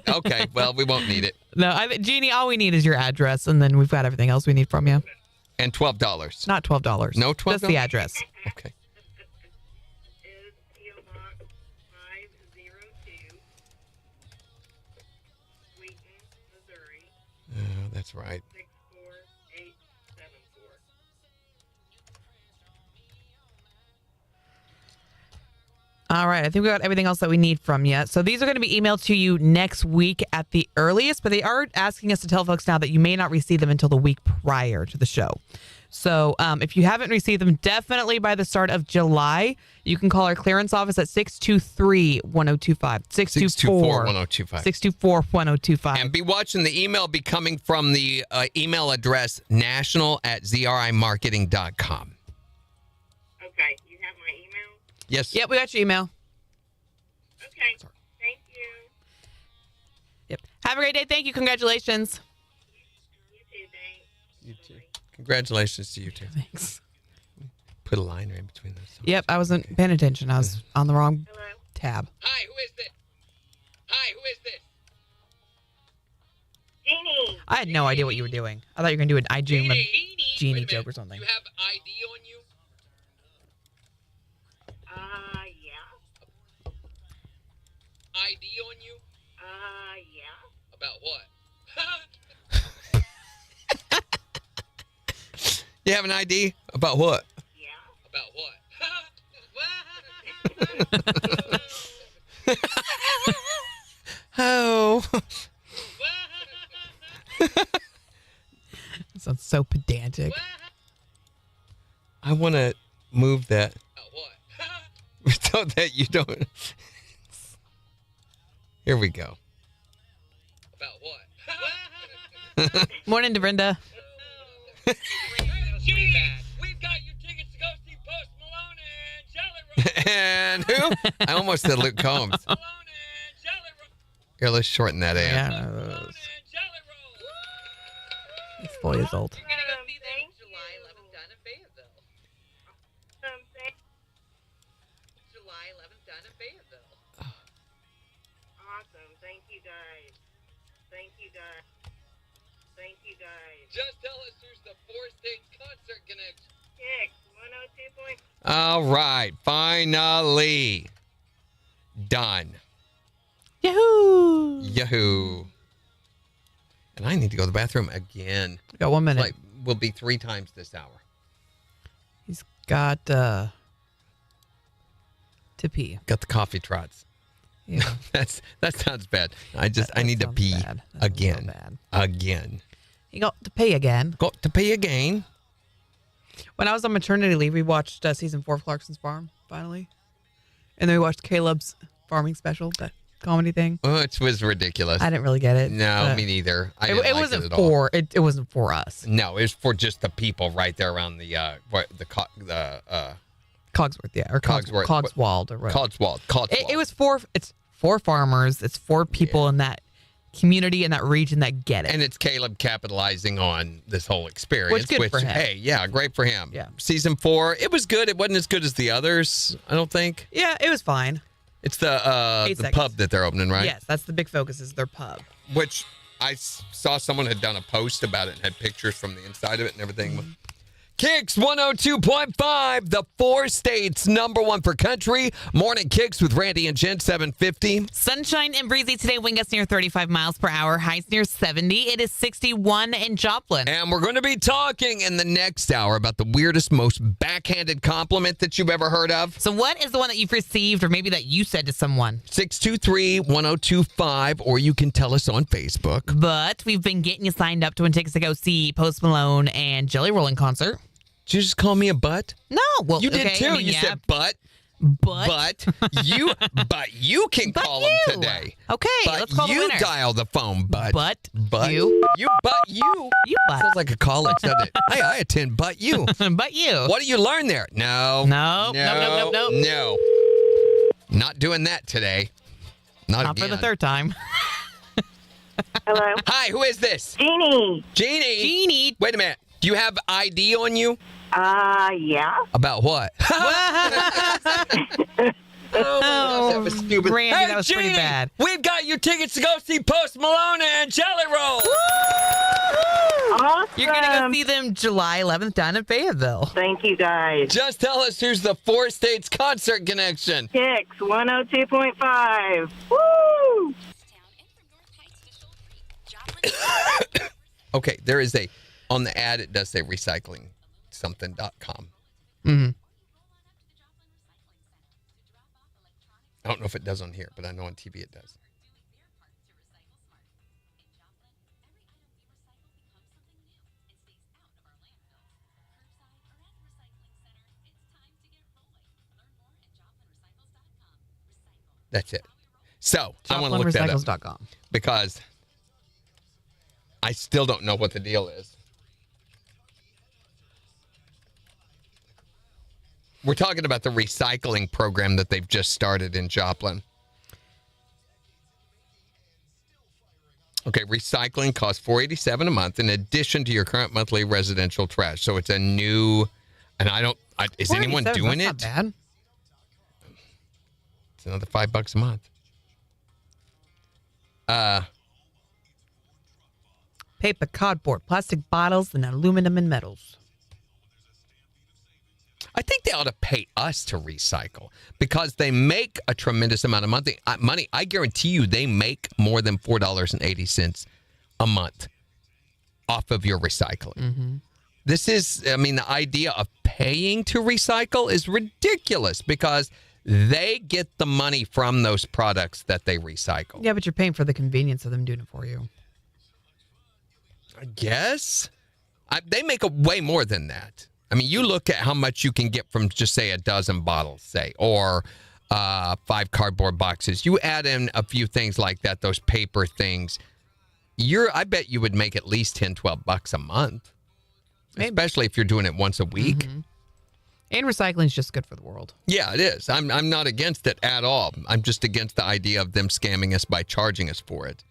Speaker 1: Okay, well, we won't need it.
Speaker 4: No, Jeannie, all we need is your address, and then we've got everything else we need from you.
Speaker 1: And $12.
Speaker 4: Not $12.
Speaker 1: No $12?
Speaker 4: Just the address.
Speaker 1: Okay. That's right.
Speaker 7: 64874.
Speaker 4: All right. I think we got everything else that we need from you. So these are going to be emailed to you next week at the earliest, but they are asking us to tell folks now that you may not receive them until the week prior to the show. So if you haven't received them, definitely by the start of July, you can call our clearance office at 623-1025.
Speaker 1: 624-1025.
Speaker 4: 624-1025.
Speaker 1: And be watching. The email be coming from the email address national@zrimarketing.com.
Speaker 7: Okay, you have my email?
Speaker 1: Yes.
Speaker 4: Yep, we got your email.
Speaker 7: Okay, thank you.
Speaker 4: Yep. Have a great day. Thank you. Congratulations.
Speaker 7: You too, thanks.
Speaker 1: You too. Congratulations to you too.
Speaker 4: Thanks.
Speaker 1: Put a line right in between those.
Speaker 4: Yep, I wasn't paying attention. I was on the wrong
Speaker 7: Hello?
Speaker 4: tab.
Speaker 1: Hi, who is this? Hi, who is this?
Speaker 7: Jeannie.
Speaker 4: I had no idea what you were doing. I thought you were going to do an I Doom a Genie
Speaker 1: Wait a
Speaker 4: joke
Speaker 1: minute.
Speaker 4: or something.
Speaker 1: You have ID on you?
Speaker 7: Yeah.
Speaker 1: ID on you?
Speaker 7: Yeah.
Speaker 1: About what? You have an ID? About what?
Speaker 7: Yeah.
Speaker 1: About what? Oh.
Speaker 4: Sounds so pedantic.
Speaker 1: I want to move that. About what? So that you don't. Here we go. About what?
Speaker 4: Morning, Dorinda.
Speaker 1: We've got your tickets to go see Post Malone and Jelly Roll. And who? I almost said Luke Combs. Here, let's shorten that AM.
Speaker 4: Yeah. It's 4 years old.
Speaker 7: Thank
Speaker 1: July 11th down in Fayetteville. July 11th down in Fayetteville.
Speaker 7: Awesome. Thank you guys. Thank you guys. Thank you guys.
Speaker 1: Just tell us who's the four-stage concert connection.
Speaker 7: KIX 102.
Speaker 1: All right, finally done.
Speaker 4: Yahoo!
Speaker 1: Yahoo! And I need to go to the bathroom again.
Speaker 4: We got 1 minute.
Speaker 1: Like, will be 3 times this hour.
Speaker 4: He's got to pee.
Speaker 1: Got the coffee trots.
Speaker 4: Yeah.
Speaker 1: That sounds bad. I
Speaker 4: That
Speaker 1: need to
Speaker 4: sounds
Speaker 1: pee
Speaker 4: bad. That sounds
Speaker 1: again.
Speaker 4: so bad.
Speaker 1: Again.
Speaker 4: He got to pee again.
Speaker 1: Got to pee again.
Speaker 4: When I was on maternity leave, we watched season 4 of Clarkson's Farm, finally. And then we watched Caleb's farming special, that comedy thing.
Speaker 1: Oh, it was ridiculous.
Speaker 4: I didn't really get it.
Speaker 1: No, me neither. I didn't
Speaker 4: It
Speaker 1: like
Speaker 4: wasn't
Speaker 1: it at all.
Speaker 4: for it wasn't for us.
Speaker 1: No, it was for just the people right there around the
Speaker 4: Cogsworth, yeah, or
Speaker 1: Cogsworth.
Speaker 4: Cogswold, or whatever.
Speaker 1: Codswold.
Speaker 4: It was for farmers. It's for people in that community in that region that get it.
Speaker 1: And it's Caleb capitalizing on this whole experience.
Speaker 4: Which, good for him.
Speaker 1: Hey, yeah, great for him.
Speaker 4: Yeah.
Speaker 1: Season 4, it was good. It wasn't as good as the others, I don't think.
Speaker 4: Yeah, it was fine.
Speaker 1: It's the pub that they're opening, right?
Speaker 4: Yes, that's the big focus is their pub.
Speaker 1: Which I saw someone had done a post about it and had pictures from the inside of it and everything. KIX 102.5, the 4 states #1 for country. Morning KIX with Randy and Jen, 750.
Speaker 4: Sunshine and breezy today, wind gusts near 35 miles per hour, highs near 70. It is 61 in Joplin.
Speaker 1: And we're going to be talking in the next hour about the weirdest, most backhanded compliment that you've ever heard of.
Speaker 4: So what is the one that you've received or maybe that you said to someone?
Speaker 1: 623-1025, or you can tell us on Facebook.
Speaker 4: But we've been getting you signed up to win tickets to go see Post Malone and Jelly Roll in concert.
Speaker 1: Did you just call me a butt?
Speaker 4: No, well,
Speaker 1: You did
Speaker 4: okay,
Speaker 1: too.
Speaker 4: I mean,
Speaker 1: You
Speaker 4: yeah,
Speaker 1: said butt.
Speaker 4: but
Speaker 1: you can
Speaker 4: But
Speaker 1: call
Speaker 4: you.
Speaker 1: them today.
Speaker 4: Okay,
Speaker 1: But
Speaker 4: let's call the
Speaker 1: you
Speaker 4: winner.
Speaker 1: dial the phone, bud.
Speaker 4: But
Speaker 1: you
Speaker 4: you
Speaker 1: butt.
Speaker 4: but
Speaker 1: Sounds like a college, doesn't it? Hey, I attend but you.
Speaker 4: but you.
Speaker 1: What do you learn there? No.
Speaker 4: No. Nope.
Speaker 1: No. Not doing that today. Not
Speaker 4: Not
Speaker 1: again.
Speaker 4: for the third time.
Speaker 7: Hello?
Speaker 1: Hi, who is this?
Speaker 7: Jeannie.
Speaker 1: Jeannie. Wait a minute. Do you have ID on you?
Speaker 7: Yeah.
Speaker 1: About what? Oh, that was stupid.
Speaker 4: Randy,
Speaker 1: hey,
Speaker 4: that was
Speaker 1: Jeannie,
Speaker 4: pretty bad.
Speaker 1: We've got your tickets to go see Post Malone and Jelly Roll.
Speaker 7: Awesome.
Speaker 4: You're going to go see them July 11th down in Fayetteville.
Speaker 7: Thank you guys.
Speaker 1: Just tell us who's the 4 states concert connection.
Speaker 7: KIX 102.5. Woo!
Speaker 1: Okay, there is on the ad, it does say recyclingsomething.com.
Speaker 4: Mm-hmm.
Speaker 1: I don't know if it does on here, but I know on TV it does. That's it. So I want to look that up because I still don't know what the deal is. We're talking about the recycling program that they've just started in Joplin. Okay, recycling costs $487 a month in addition to your current monthly residential trash. So it's a new, and is anyone doing it?
Speaker 4: That's not bad.
Speaker 1: It's another $5 a month.
Speaker 4: Paper, cardboard, plastic bottles, and aluminum and metals.
Speaker 1: I think they ought to pay us to recycle because they make a tremendous amount of money. I guarantee you they make more than $4.80 a month off of your recycling.
Speaker 4: Mm-hmm.
Speaker 1: The idea of paying to recycle is ridiculous because they get the money from those products that they recycle.
Speaker 4: Yeah, but you're paying for the convenience of them doing it for you.
Speaker 1: I guess. They make way more than that. I mean, you look at how much you can get from just, say, a dozen bottles, say, or 5 cardboard boxes. You add in a few things like that, those paper things. I bet you would make at least $10-12 a month, maybe. Especially if you're doing it once a week.
Speaker 4: Mm-hmm. And recycling is just good for the world.
Speaker 1: Yeah, it is. I'm not against it at all. I'm just against the idea of them scamming us by charging us for it.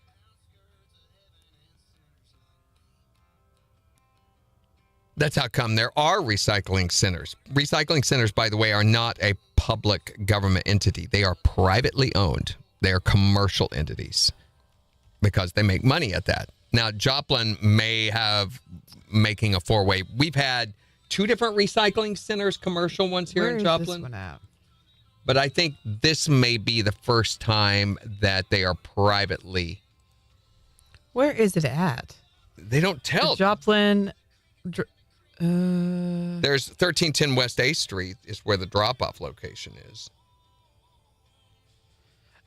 Speaker 1: That's how come there are recycling centers. Recycling centers, by the way, are not a public government entity. They are privately owned. They are commercial entities because they make money at that. Now, Joplin may have making a four-way. We've had 2 different recycling centers, commercial ones here in Joplin.
Speaker 4: Where is this one at?
Speaker 1: But I think this may be the first time that they are privately.
Speaker 4: Where is it at?
Speaker 1: They don't tell.
Speaker 4: Joplin.
Speaker 1: There's 1310 West 8th Street is where the drop-off location is.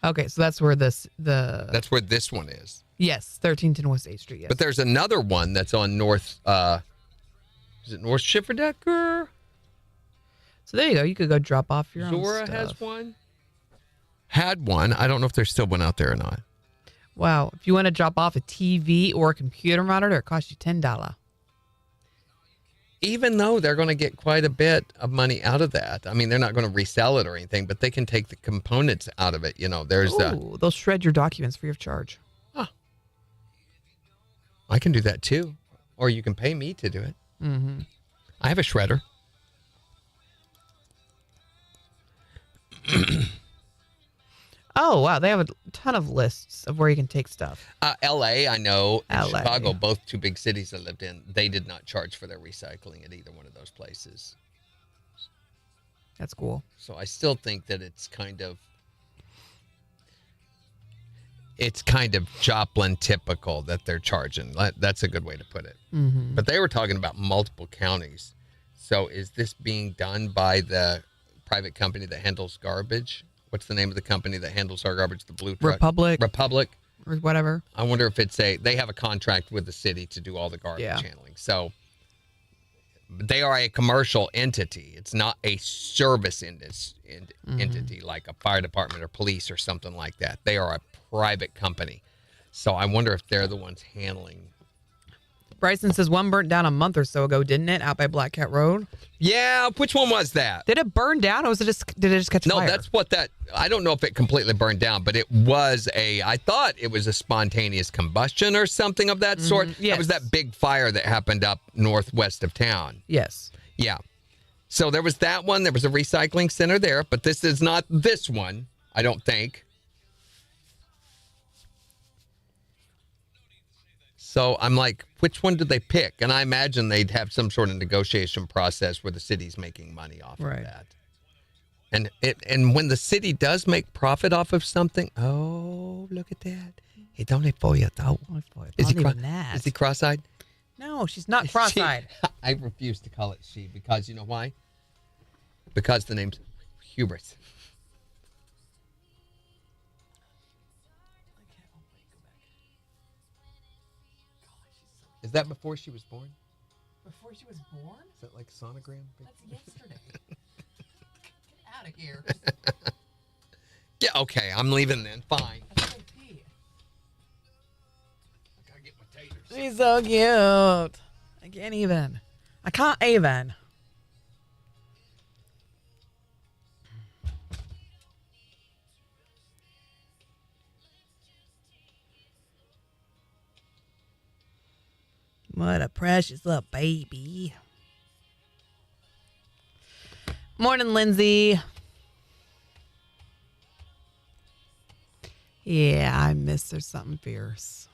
Speaker 4: Okay, so that's where
Speaker 1: That's where this one is.
Speaker 4: Yes, 1310 West 8th Street, yes.
Speaker 1: But there's another one that's on North, is it North Schifferdecker?
Speaker 4: So there you go. You could go drop off your own
Speaker 1: Zora
Speaker 4: stuff.
Speaker 1: has one. Had one. I don't know if there's still one out there or not.
Speaker 4: Wow. If you want to drop off a TV or a computer monitor, it costs you $10.
Speaker 1: Even though they're going to get quite a bit of money out of that. I mean, they're not going to resell it or anything, but they can take the components out of it. You know, there's
Speaker 4: they'll shred your documents free of charge.
Speaker 1: Huh. I can do that too. Or you can pay me to do it.
Speaker 4: Mm-hmm.
Speaker 1: I have a shredder.
Speaker 4: Oh, wow. They have a ton of lists of where you can take stuff.
Speaker 1: L.A., I know, and
Speaker 4: LA.
Speaker 1: Chicago, both 2 big cities I lived in, they did not charge for their recycling at either one of those places.
Speaker 4: That's cool.
Speaker 1: So I still think that it's kind of Joplin typical that they're charging. That's a good way to put it.
Speaker 4: Mm-hmm.
Speaker 1: But they were talking about multiple counties. So is this being done by the private company that handles garbage? What's the name of the company that handles our garbage? The blue truck? Republic.
Speaker 4: Or whatever.
Speaker 1: I wonder if they have a contract with the city to do all the garbage handling. So they are a commercial entity. It's not a service entity like a fire department or police or something like that. They are a private company. So I wonder if they're the ones handling.
Speaker 4: Bryson says one burnt down a month or so ago, didn't it? Out by Black Cat Road.
Speaker 1: Yeah, which one was that?
Speaker 4: Did it burn down, or did it just catch fire?
Speaker 1: No, that's what I don't know if it completely burned down, but it was I thought it was a spontaneous combustion or something of that sort.
Speaker 4: Yes.
Speaker 1: It was that big fire that happened up northwest of town.
Speaker 4: Yes.
Speaker 1: Yeah. So there was that one. There was a recycling center there, but this is not this one, I don't think. So I'm like, which one did they pick? And I imagine they'd have some sort of negotiation process where the city's making money off of that. And when the city does make profit off of something, oh, look at that. It's only for you, though. Is he cross-eyed?
Speaker 4: No, she's not cross-eyed.
Speaker 1: I refuse to call it she because you know why? Because the name's Hubris. Is that before she was born?
Speaker 4: Before she was born?
Speaker 1: Is that like a sonogram?
Speaker 4: That's yesterday. Get out of here.
Speaker 1: Yeah, okay. I'm leaving then. Fine.
Speaker 4: I gotta pee.
Speaker 1: I gotta get my taters.
Speaker 4: She's so cute. I can't even. I can't even. What a precious little baby. Morning, Lindsay. Yeah, I miss her something fierce.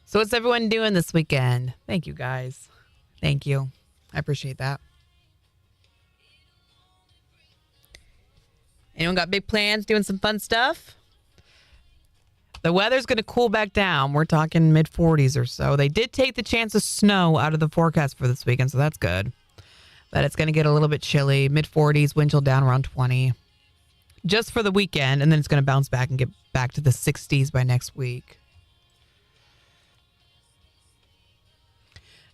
Speaker 4: So what's everyone doing this weekend? Thank you, guys. Thank you. I appreciate that. Anyone got big plans, doing some fun stuff? The weather's going to cool back down. We're talking mid-40s or so. They did take the chance of snow out of the forecast for this weekend, so that's good. But it's going to get a little bit chilly. Mid-40s, wind chill down around 20. Just for the weekend, and then it's going to bounce back and get back to the 60s by next week.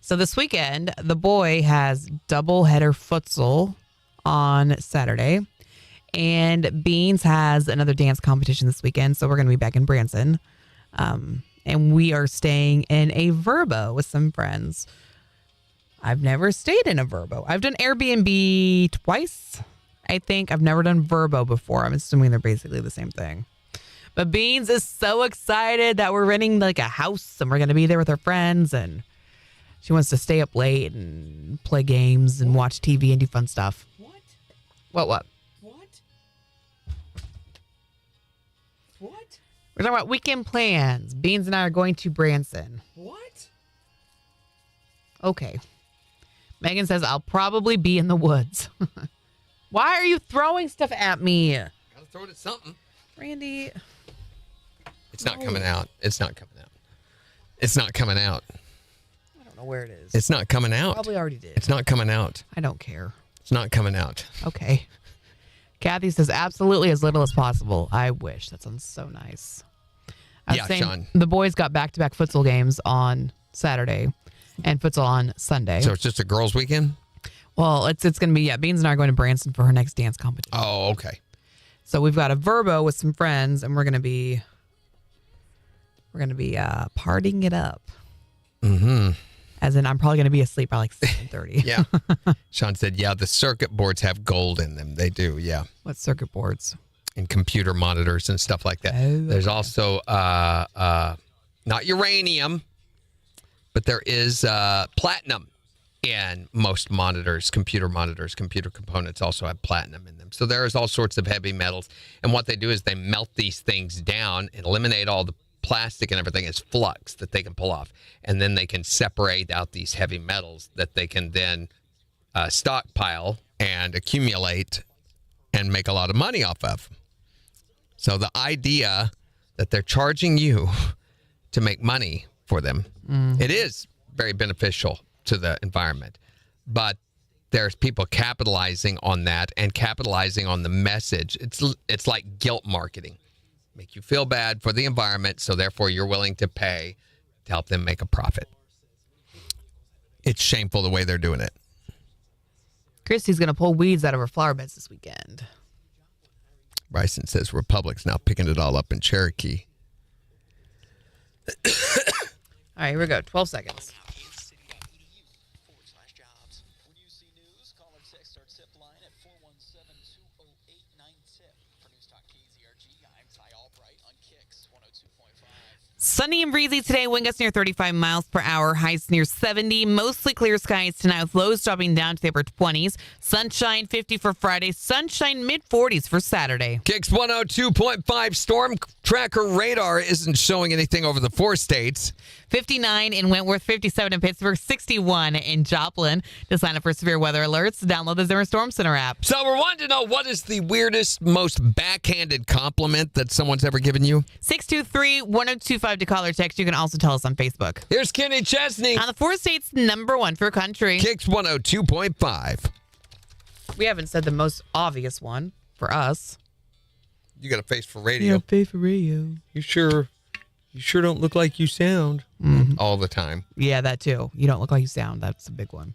Speaker 4: So this weekend, the boy has doubleheader futsal on Saturday. And Beans has another dance competition this weekend. So we're going to be back in Branson. And we are staying in a Verbo with some friends. I've never stayed in a Verbo. I've done Airbnb twice, I think. I've never done Verbo before. I'm assuming they're basically the same thing. But Beans is so excited that we're renting like a house and we're going to be there with our friends. And she wants to stay up late and play games and watch TV and do fun stuff. What? What? We're talking about weekend plans. Beans and I are going to Branson.
Speaker 1: What?
Speaker 4: Okay. Megan says, I'll probably be in the woods. Why are you throwing stuff at me?
Speaker 1: Gotta throw it at something.
Speaker 4: Randy.
Speaker 1: It's not coming out. It's not coming out. It's not coming out.
Speaker 4: I don't know where it is.
Speaker 1: It's not coming out.
Speaker 4: Probably already did.
Speaker 1: It's not coming out.
Speaker 4: I don't care.
Speaker 1: It's not coming out.
Speaker 4: Okay. Kathy says, absolutely as little as possible. I wish. That sounds so nice.
Speaker 1: Yeah, Sean.
Speaker 4: The boys got back-to-back futsal games on Saturday and futsal on Sunday.
Speaker 1: So it's just a girls' weekend?
Speaker 4: Well, it's going to be, Beans and I are going to Branson for her next dance competition.
Speaker 1: Oh, okay.
Speaker 4: So we've got a Verbo with some friends, and we're going to be partying it up.
Speaker 1: Mm-hmm.
Speaker 4: As in, I'm probably going to be asleep by like 7:30.
Speaker 1: Yeah. Sean said, yeah, the circuit boards have gold in them. They do, yeah.
Speaker 4: What circuit boards?
Speaker 1: And computer monitors and stuff like that.
Speaker 4: Oh,
Speaker 1: There's also not uranium, but there is platinum in most monitors, computer components also have platinum in them. So there is all sorts of heavy metals. And what they do is they melt these things down and eliminate all the plastic and everything as flux that they can pull off. And then they can separate out these heavy metals that they can then stockpile and accumulate and make a lot of money off of. So the idea that they're charging you to make money for them, it is very beneficial to the environment. But there's people capitalizing on that and capitalizing on the message. It's like guilt marketing. Make you feel bad for the environment, so therefore you're willing to pay to help them make a profit. It's shameful the way they're doing it.
Speaker 4: Christy's going to pull weeds out of her flower beds this weekend.
Speaker 1: Bryson says Republic's now picking it all up in Cherokee.
Speaker 4: All right, here we go. 12 seconds. Sunny and breezy today. Wind gusts near 35 miles per hour. Highs near 70. Mostly clear skies tonight with lows dropping down to the upper 20s. Sunshine 50 for Friday. Sunshine mid-40s for Saturday.
Speaker 1: KIX 102.5 storm tracker radar isn't showing anything over the 4 states.
Speaker 4: 59 in Wentworth, 57 in Pittsburgh, 61 in Joplin. To sign up for severe weather alerts, download the Zimmer Storm Center app.
Speaker 1: So we're wanting to know, what is the weirdest, most backhanded compliment that someone's ever given you?
Speaker 4: 623-1025 to call or text. You can also tell us on Facebook.
Speaker 1: Here's Kenny Chesney.
Speaker 4: On the 4 states, number 1 for country.
Speaker 1: KIX 102.5.
Speaker 4: We haven't said the most obvious one for us.
Speaker 1: You got a face for radio.
Speaker 4: pay for radio.
Speaker 1: You sure don't look like you sound. All the time.
Speaker 4: Yeah, that too. You don't look like you sound. That's a big one.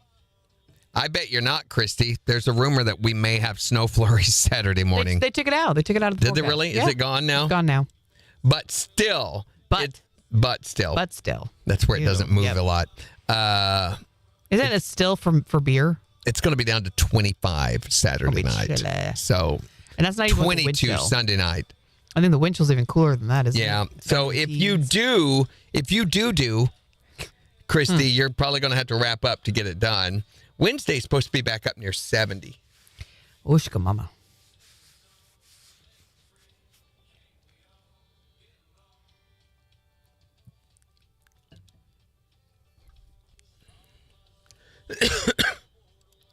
Speaker 1: I bet you're not, Christy. There's a rumor that we may have snow flurries Saturday morning.
Speaker 4: They took it out. They took it out of the
Speaker 1: Did they
Speaker 4: forecast.
Speaker 1: really?
Speaker 4: Yeah.
Speaker 1: Is it gone now?
Speaker 4: It's gone now.
Speaker 1: But still.
Speaker 4: But
Speaker 1: still.
Speaker 4: That's
Speaker 1: where it doesn't move a lot.
Speaker 4: Isn't it still for beer?
Speaker 1: It's going to be down to 25 Saturday night.
Speaker 4: Chilly.
Speaker 1: So,
Speaker 4: and that's not even
Speaker 1: 22 Sunday night.
Speaker 4: I think the wind chill's even cooler than that, isn't it?
Speaker 1: Yeah. So if you do, Christy, you're probably going to have to wrap up to get it done. Wednesday's supposed to be back up near 70.
Speaker 4: Oshka mama.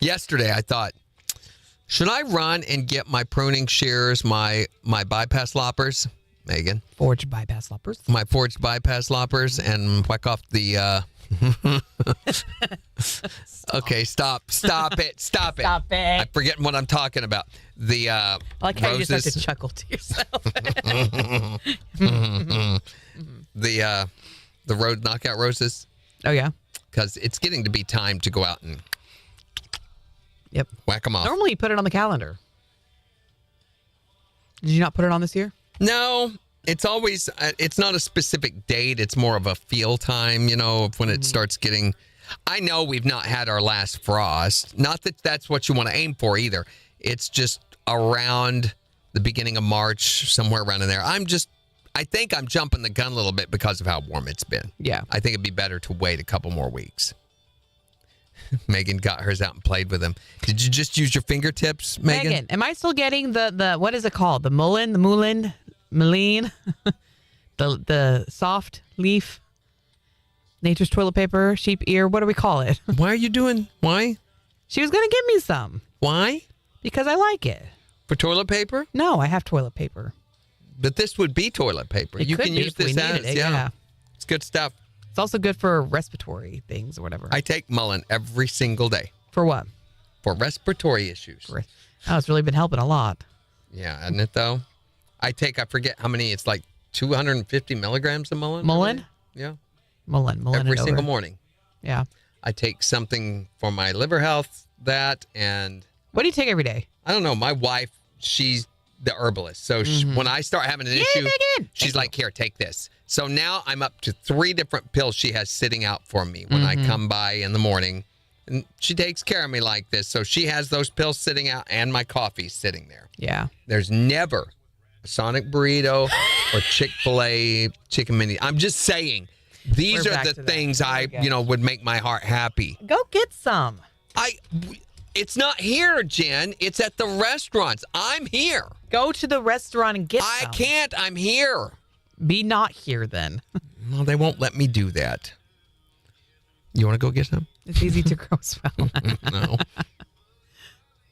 Speaker 1: Yesterday, I thought, should I run and get my pruning shears, my bypass loppers, Megan?
Speaker 4: Forged bypass loppers.
Speaker 1: My forged bypass loppers, and whack off the... Okay, stop it. Stop it. I'm forgetting what I'm talking about. The
Speaker 4: I like how
Speaker 1: roses.
Speaker 4: you just have to chuckle to yourself.
Speaker 1: The road knockout roses.
Speaker 4: Oh, yeah?
Speaker 1: Because it's getting to be time to go out and whack them off.
Speaker 4: Normally you put it on the calendar. Did you not put it on this year?
Speaker 1: No, it's always, it's not a specific date. It's more of a feel time, of when it starts getting, I know we've not had our last frost. Not that that's what you want to aim for either. It's just around the beginning of March, somewhere around in there. I think I'm jumping the gun a little bit because of how warm it's been.
Speaker 4: Yeah.
Speaker 1: I think it'd be better to wait a couple more weeks. Megan got hers out and played with them. Did you just use your fingertips, Megan?
Speaker 4: Am I still getting the what is it called? The mullein, Maline, the soft leaf, nature's toilet paper, sheep ear. What do we call it?
Speaker 1: Why are you doing? Why?
Speaker 4: She was going to give me some.
Speaker 1: Why?
Speaker 4: Because I like it.
Speaker 1: For toilet paper?
Speaker 4: No, I have toilet paper.
Speaker 1: But this would be toilet paper.
Speaker 4: It
Speaker 1: You
Speaker 4: could
Speaker 1: can
Speaker 4: be
Speaker 1: use
Speaker 4: if we
Speaker 1: this
Speaker 4: needed
Speaker 1: as,
Speaker 4: it, yeah.
Speaker 1: It's good stuff.
Speaker 4: It's also good for respiratory things or whatever.
Speaker 1: I take Mullen every single day.
Speaker 4: For what?
Speaker 1: For respiratory issues.
Speaker 4: Oh, it's really been helping a lot.
Speaker 1: Yeah, isn't it though? I forget how many, it's like 250 milligrams of Mullen.
Speaker 4: Mullen?
Speaker 1: Yeah.
Speaker 4: Mullen
Speaker 1: Every
Speaker 4: it
Speaker 1: single
Speaker 4: over.
Speaker 1: morning.
Speaker 4: Yeah.
Speaker 1: I take something for my liver health, and...
Speaker 4: What do you take every day?
Speaker 1: I don't know. My wife, she's the herbalist. So when I start having an issue, she's like, here, take this. So now I'm up to 3 different pills she has sitting out for me when I come by in the morning. And she takes care of me like this. So she has those pills sitting out and my coffee sitting there.
Speaker 4: Yeah.
Speaker 1: There's never a Sonic burrito or Chick-fil-A chicken mini. I'm just saying, these
Speaker 4: We're
Speaker 1: are
Speaker 4: back
Speaker 1: the
Speaker 4: to that.
Speaker 1: things
Speaker 4: There
Speaker 1: I,
Speaker 4: we go.
Speaker 1: would make my heart happy.
Speaker 4: Go get some.
Speaker 1: It's not here, Jen. It's at the restaurants. I'm here.
Speaker 4: Go to the restaurant and get some.
Speaker 1: I can't. I'm here.
Speaker 4: Be not here then.
Speaker 1: Well, they won't let me do that. You want to go get some?
Speaker 4: It's easy to grow smell.
Speaker 1: No.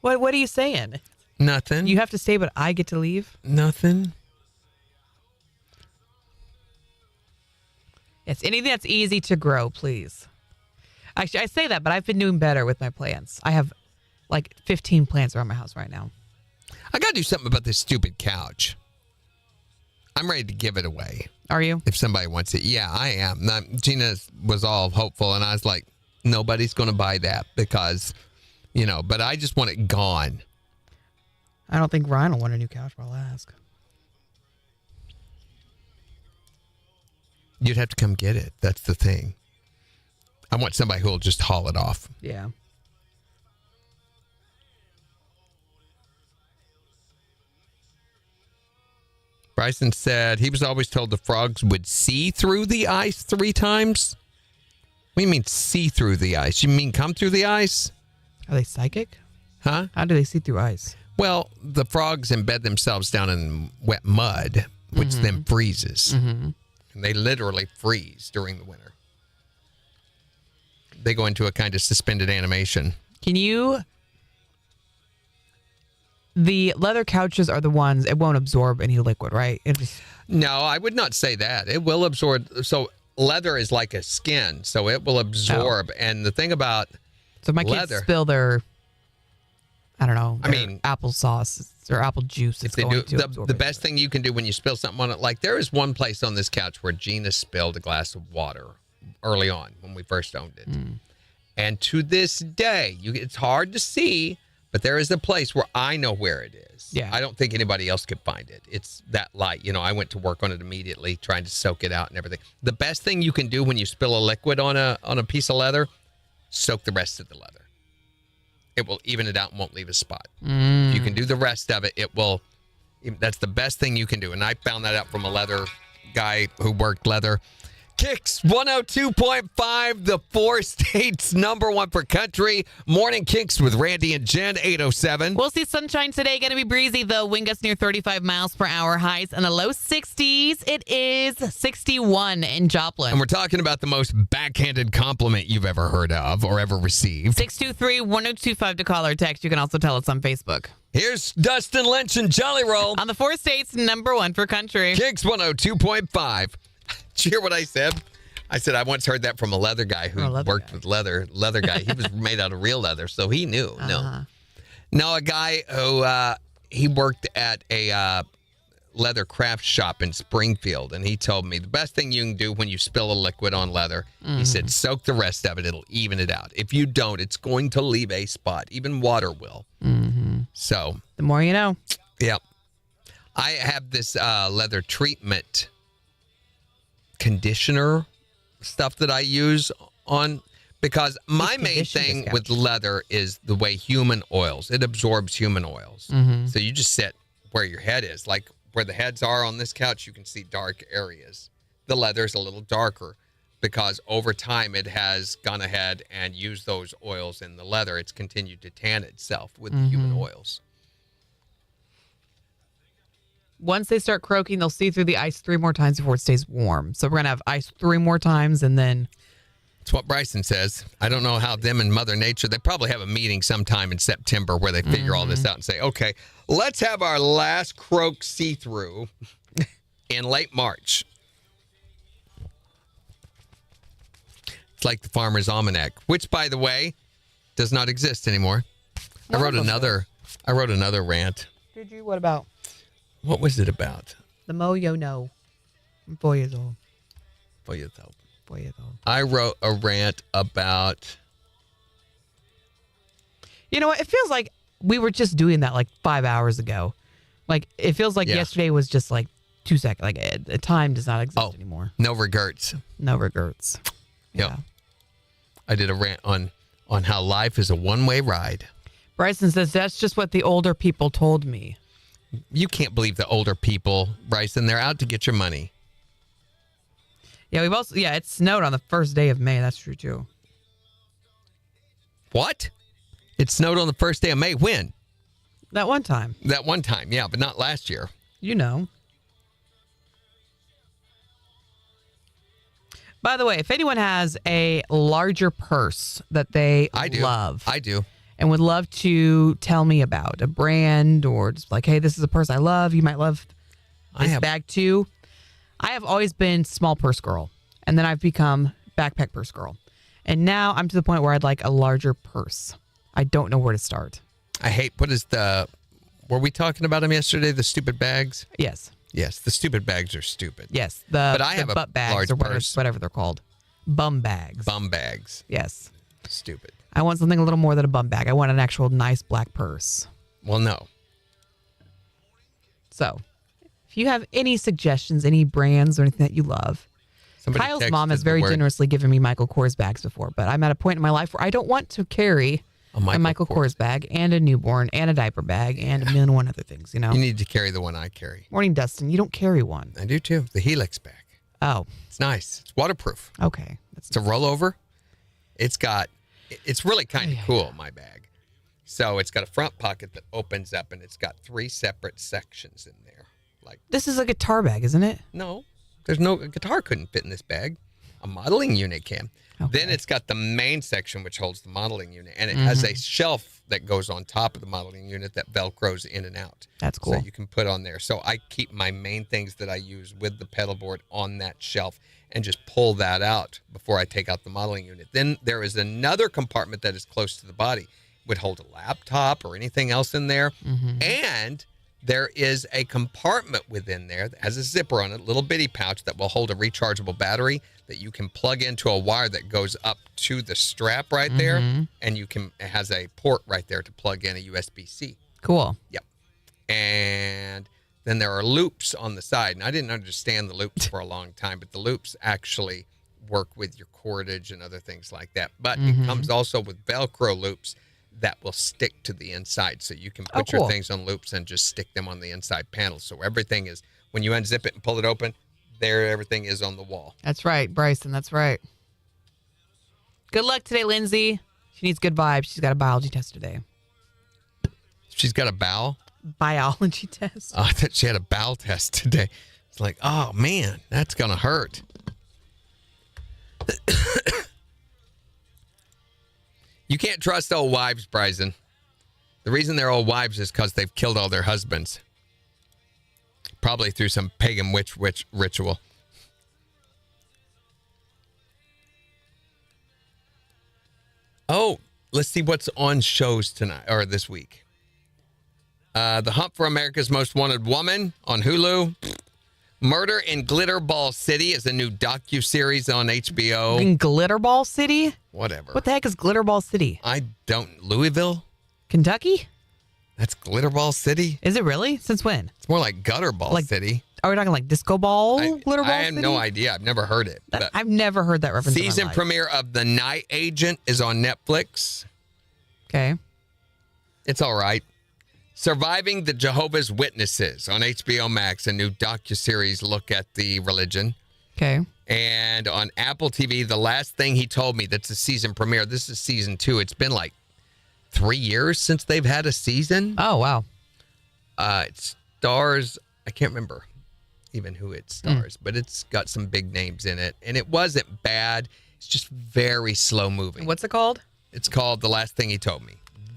Speaker 4: What are you saying?
Speaker 1: Nothing.
Speaker 4: You have to stay, but I get to leave?
Speaker 1: Nothing.
Speaker 4: Yes, anything that's easy to grow, please. Actually, I say that, but I've been doing better with my plants. I have like 15 plants around my house right now.
Speaker 1: I got to do something about this stupid couch. I'm ready to give it away.
Speaker 4: Are you?
Speaker 1: If somebody wants it. Yeah, I am. Now, Gina was all hopeful, and I was like, nobody's going to buy that because, but I just want it gone.
Speaker 4: I don't think Ryan will want a new couch, but I'll ask.
Speaker 1: You'd have to come get it. That's the thing. I want somebody who will just haul it off.
Speaker 4: Yeah.
Speaker 1: Bryson said he was always told the frogs would see through the ice 3 times. What do you mean see through the ice? You mean come through the ice?
Speaker 4: Are they psychic?
Speaker 1: Huh?
Speaker 4: How do they see through ice?
Speaker 1: Well, the frogs embed themselves down in wet mud, which then freezes. And they literally freeze during the winter. They go into a kind of suspended animation.
Speaker 4: The leather couches are the ones, it won't absorb any liquid, right?
Speaker 1: No, I would not say that. It will absorb. So leather is like a skin, so it will absorb. And the thing about
Speaker 4: So my
Speaker 1: leather,
Speaker 4: kids spill their, I don't know, applesauce or apple juice.
Speaker 1: If they do, the best thing you can do when you spill something on it, like there is one place on this couch where Gina spilled a glass of water early on when we first owned it. And to this day, it's hard to see, but there is a place where I know where it is.
Speaker 4: Yeah.
Speaker 1: I don't think anybody else could find it. It's that light. I went to work on it immediately, trying to soak it out and everything. The best thing you can do when you spill a liquid on a piece of leather, soak the rest of the leather. It will even it out and won't leave a spot. If you can do the rest of it, it will. That's the best thing you can do. And I found that out from a leather guy who worked leather. KIX 102.5, the 4 states #1 for country. Morning KIX with Randy and Jen, 807.
Speaker 4: We'll see sunshine today. Going to be breezy, though. Wind gusts near 35 miles per hour. Highs in the low 60s. It is 61 in Joplin.
Speaker 1: And we're talking about the most backhanded compliment you've ever heard of or ever received.
Speaker 4: 623-1025 to call or text. You can also tell us on Facebook.
Speaker 1: Here's Dustin Lynch and Jolly Roll.
Speaker 4: On the 4 states #1 for country.
Speaker 1: KIX 102.5. Did you hear what I said? I said I once heard that from a leather guy who worked with leather guy. He was made out of real leather, so he knew. No, a guy who he worked at a leather craft shop in Springfield, and he told me the best thing you can do when you spill a liquid on leather, he said, soak the rest of it. It'll even it out. If you don't, it's going to leave a spot. Even water will. So
Speaker 4: the more you know.
Speaker 1: Yep. I have this leather treatment conditioner stuff that I use on, because my main thing with leather is the way human oils. It absorbs human oils. So you just sit where your head is. Like where the heads are on this couch, you can see dark areas. The leather's a little darker because over time it has gone ahead and used those oils in the leather. It's continued to tan itself with the human oils.
Speaker 4: Once they start croaking, they'll see through the ice 3 more times before it stays warm. So we're going to have ice 3 more times and then...
Speaker 1: That's what Bryson says. I don't know how them and Mother Nature, they probably have a meeting sometime in September where they figure all this out and say, okay, let's have our last croak see-through in late March. It's like the Farmer's Almanac, which, by the way, does not exist anymore. I wrote another rant.
Speaker 4: Did you? What about?
Speaker 1: What was it about?
Speaker 4: The Mo-Yo No. I'm 4 years old.
Speaker 1: 4 years old.
Speaker 4: 4 years old.
Speaker 1: I wrote a rant about...
Speaker 4: You know what? It feels like we were just doing that like 5 hours ago. Like, it feels like yesterday was just like 2 seconds. Like, time does not exist anymore.
Speaker 1: No regrets.
Speaker 4: No regrets.
Speaker 1: Yeah. I did a rant on how life is a one-way ride.
Speaker 4: Bryson says, that's just what the older people told me.
Speaker 1: You can't believe the older people, Bryson. They're out to get your money.
Speaker 4: Yeah, it snowed on the first day of May. That's true, too.
Speaker 1: What? It snowed on the first day of May. When?
Speaker 4: That one time.
Speaker 1: That one time, yeah, but not last year.
Speaker 4: You know. By the way, if anyone has a larger purse that they love.
Speaker 1: I do.
Speaker 4: And would love to tell me about a brand or just like, hey, this is a purse I love. You might love this bag too. I have always been small purse girl. And then I've become backpack purse girl. And now I'm to the point where I'd like a larger purse. I don't know where to start.
Speaker 1: Were we talking about them yesterday? The stupid bags?
Speaker 4: Yes.
Speaker 1: Yes, the stupid bags are stupid.
Speaker 4: Yes.
Speaker 1: But I have
Speaker 4: butt
Speaker 1: a
Speaker 4: bags
Speaker 1: large
Speaker 4: or
Speaker 1: purse.
Speaker 4: whatever they're called. Bum bags.
Speaker 1: Bum bags.
Speaker 4: Yes.
Speaker 1: Stupid.
Speaker 4: I want something a little more than a bum bag. I want an actual nice black purse.
Speaker 1: Well, no.
Speaker 4: So, if you have any suggestions, any brands or anything that you love. Kyle's mom has very generously given me Michael Kors bags before, but I'm at a point in my life where I don't want to carry
Speaker 1: A
Speaker 4: Michael Kors bag, and a newborn, and a diaper bag, and a million and one other things, you know?
Speaker 1: You need to carry the one I carry.
Speaker 4: Morning, Dustin. You don't carry one.
Speaker 1: I do too. The Helix bag.
Speaker 4: Oh.
Speaker 1: It's nice. It's waterproof.
Speaker 4: Okay.
Speaker 1: It's a rollover. It's really kind of cool, my bag. So it's got a front pocket that opens up, and it's got 3 separate sections in there. Like
Speaker 4: this is a guitar bag, isn't it?
Speaker 1: No, a guitar couldn't fit in this bag. A modeling unit can. Okay. Then it's got the main section, which holds the modeling unit, and it has a shelf that goes on top of the modeling unit that Velcros in and out.
Speaker 4: That's cool.
Speaker 1: So you can put on there. So I keep my main things that I use with the pedal board on that shelf and just pull that out before I take out the modeling unit. Then there is another compartment that is close to the body. Would hold a laptop or anything else in there. And there is a compartment within there that has a zipper on it, a little bitty pouch that will hold a rechargeable battery that you can plug into a wire that goes up to the strap right there. And it has a port right there to plug in a USB-C.
Speaker 4: Cool.
Speaker 1: Yep. And then there are loops on the side. And I didn't understand the loops for a long time, but the loops actually work with your cordage and other things like that. But it comes also with Velcro loops that will stick to the inside. So you can put your things on loops and just stick them on the inside panel. So everything is, when you unzip it and pull it open, everything is on the wall.
Speaker 4: That's right, Bryson. That's right. Good luck today, Lindsay. She needs good vibes. She's got a biology test today.
Speaker 1: She's got a bowel?
Speaker 4: Biology test.
Speaker 1: Oh, I thought she had a bowel test today. It's like, oh, man, that's going to hurt. You can't trust old wives, Bryson. The reason they're old wives is because they've killed all their husbands. Probably through some pagan witch ritual. Oh, let's see what's on shows tonight or this week. The Hunt for America's Most Wanted Woman on Hulu. Murder in Glitterball City is a new docuseries on HBO.
Speaker 4: In Glitterball City?
Speaker 1: Whatever.
Speaker 4: What the heck is Glitterball City?
Speaker 1: Louisville?
Speaker 4: Kentucky?
Speaker 1: That's Glitterball City?
Speaker 4: Is it really? Since when?
Speaker 1: It's more like Gutterball City.
Speaker 4: Are we talking like Disco Ball? Glitterball
Speaker 1: I have
Speaker 4: City?
Speaker 1: no idea. I've never heard it.
Speaker 4: I've never heard that reference.
Speaker 1: Season premiere of The Night Agent is on Netflix.
Speaker 4: Okay.
Speaker 1: It's all right. Surviving the Jehovah's Witnesses on HBO Max, a new docuseries look at the religion.
Speaker 4: Okay.
Speaker 1: And on Apple TV, The Last Thing He Told Me, that's a season premiere. This is season 2. It's been like 3 years since they've had a season.
Speaker 4: Oh, wow.
Speaker 1: It stars, I can't remember even who it stars, but it's got some big names in it. And it wasn't bad. It's just very slow moving.
Speaker 4: What's it called?
Speaker 1: It's called The Last Thing He Told Me.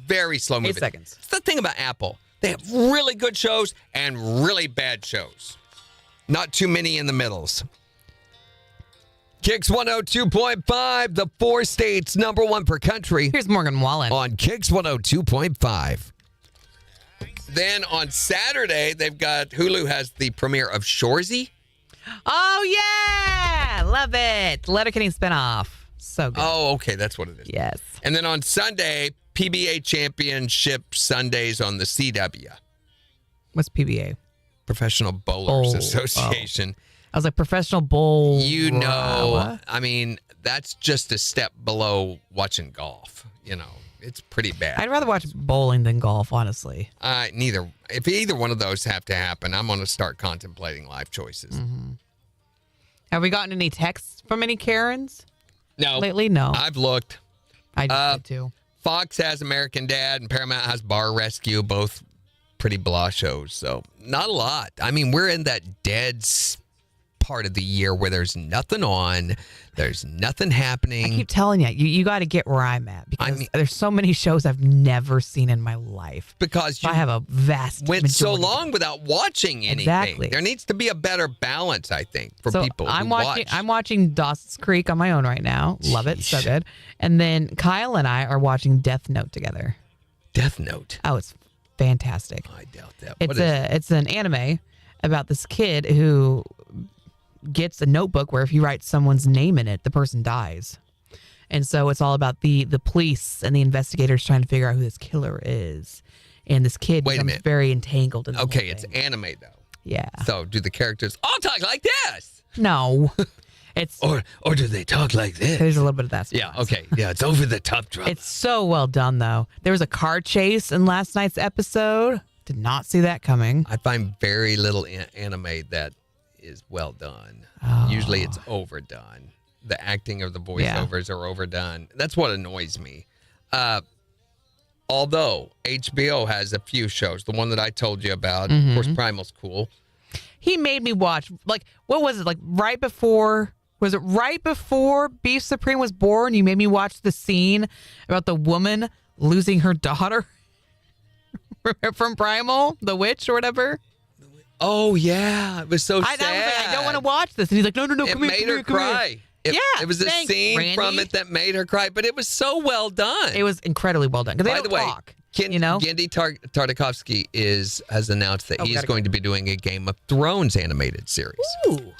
Speaker 1: Very slow moving.
Speaker 4: 8 seconds.
Speaker 1: It's the thing about Apple. They have really good shows and really bad shows. Not too many in the middles. KIX 102.5, the 4 states #1 per country.
Speaker 4: Here's Morgan Wallen.
Speaker 1: On KIX 102.5. Then on Saturday, Hulu has the premiere of Shoresy.
Speaker 4: Oh, yeah. Love it. Letterkenny spinoff. So good.
Speaker 1: Oh, okay. That's what it is.
Speaker 4: Yes.
Speaker 1: And then on Sunday, PBA Championship Sundays on the CW.
Speaker 4: What's PBA?
Speaker 1: Professional Bowlers Association.
Speaker 4: I was like, professional bowl.
Speaker 1: You know, I mean, that's just a step below watching golf. You know, it's pretty bad.
Speaker 4: I'd rather watch bowling than golf, honestly.
Speaker 1: Neither. If either one of those have to happen, I'm going to start contemplating life choices.
Speaker 4: Mm-hmm. Have we gotten any texts from any Karens?
Speaker 1: No.
Speaker 4: Lately? No.
Speaker 1: I've looked.
Speaker 4: I did too.
Speaker 1: Fox has American Dad and Paramount has Bar Rescue, both pretty blah shows. So not a lot. I mean, we're in that dead part of the year where there's nothing on, there's nothing happening.
Speaker 4: I keep telling you got to get where I'm at because there's so many shows I've never seen in my life.
Speaker 1: Because
Speaker 4: I have a vast
Speaker 1: went so long without watching anything.
Speaker 4: Exactly.
Speaker 1: There needs to be a better balance, I think, for people.
Speaker 4: I'm watching Dawson's Creek on my own right now. Love it, so good. And then Kyle and I are watching Death Note together.
Speaker 1: Death Note.
Speaker 4: Oh, it's fantastic.
Speaker 1: I doubt that.
Speaker 4: It's an anime about this kid who gets a notebook where if he writes someone's name in it, the person dies. And so it's all about the police and the investigators trying to figure out who this killer is. And this kid becomes very entangled in the
Speaker 1: Okay, it's anime though.
Speaker 4: Yeah.
Speaker 1: So do the characters all talk like this?
Speaker 4: No. It's
Speaker 1: Or do they talk like this?
Speaker 4: there's a little bit of that.
Speaker 1: Yeah, okay. Yeah, it's over the top drama.
Speaker 4: It's so well done, though. There was a car chase in last night's episode. Did not see that coming.
Speaker 1: I find very little anime that is well done. Usually it's overdone. The acting of the voiceovers are overdone. That's what annoys me. Although HBO has a few shows. The one that I told you about, of course, Primal's cool.
Speaker 4: He made me watch, like, what was it? Like, right before, was it right before Beef Supreme was born? You made me watch the scene about the woman losing her daughter from Primal, the witch or whatever.
Speaker 1: Oh, yeah. It was so sad.
Speaker 4: I was like, I don't want to watch this. And he's like, no,
Speaker 1: It made her cry. It was a scene
Speaker 4: Randy.
Speaker 1: from it that made her cry, but it was so well done.
Speaker 4: It was incredibly well done. Because they
Speaker 1: By
Speaker 4: don't
Speaker 1: the way,
Speaker 4: talk, you know?
Speaker 1: Gendy Tartakovsky has announced that he's going to be doing a Game of Thrones animated series.
Speaker 4: Ooh.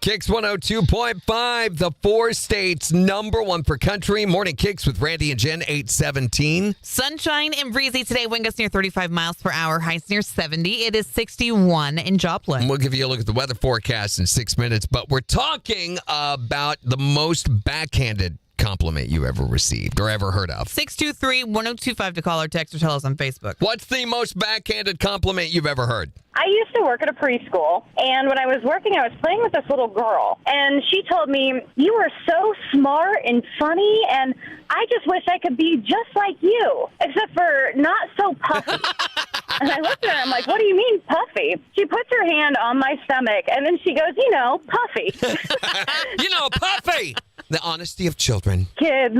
Speaker 1: KIX 102.5, the 4 states #1 for country. Morning KIX with Randy and Jen, 817.
Speaker 4: Sunshine and breezy today. Wind gusts near 35 miles per hour. Highs near 70. It is 61 in Joplin.
Speaker 1: We'll give you a look at the weather forecast in 6 minutes, but we're talking about the most backhanded compliment you ever received or ever heard of.
Speaker 4: 623-1025 to call or text or tell us on Facebook.
Speaker 1: What's the most backhanded compliment you've ever heard?
Speaker 11: I used to work at a preschool, and when I was working, I was playing with this little girl, and she told me, "You are so smart and funny, and I just wish I could be just like you, except for not so puffy." And I looked at her, I'm like, "What do you mean puffy?" She puts her hand on my stomach, and then she goes, "Puffy."
Speaker 1: Puffy! The honesty of children.
Speaker 11: Kids.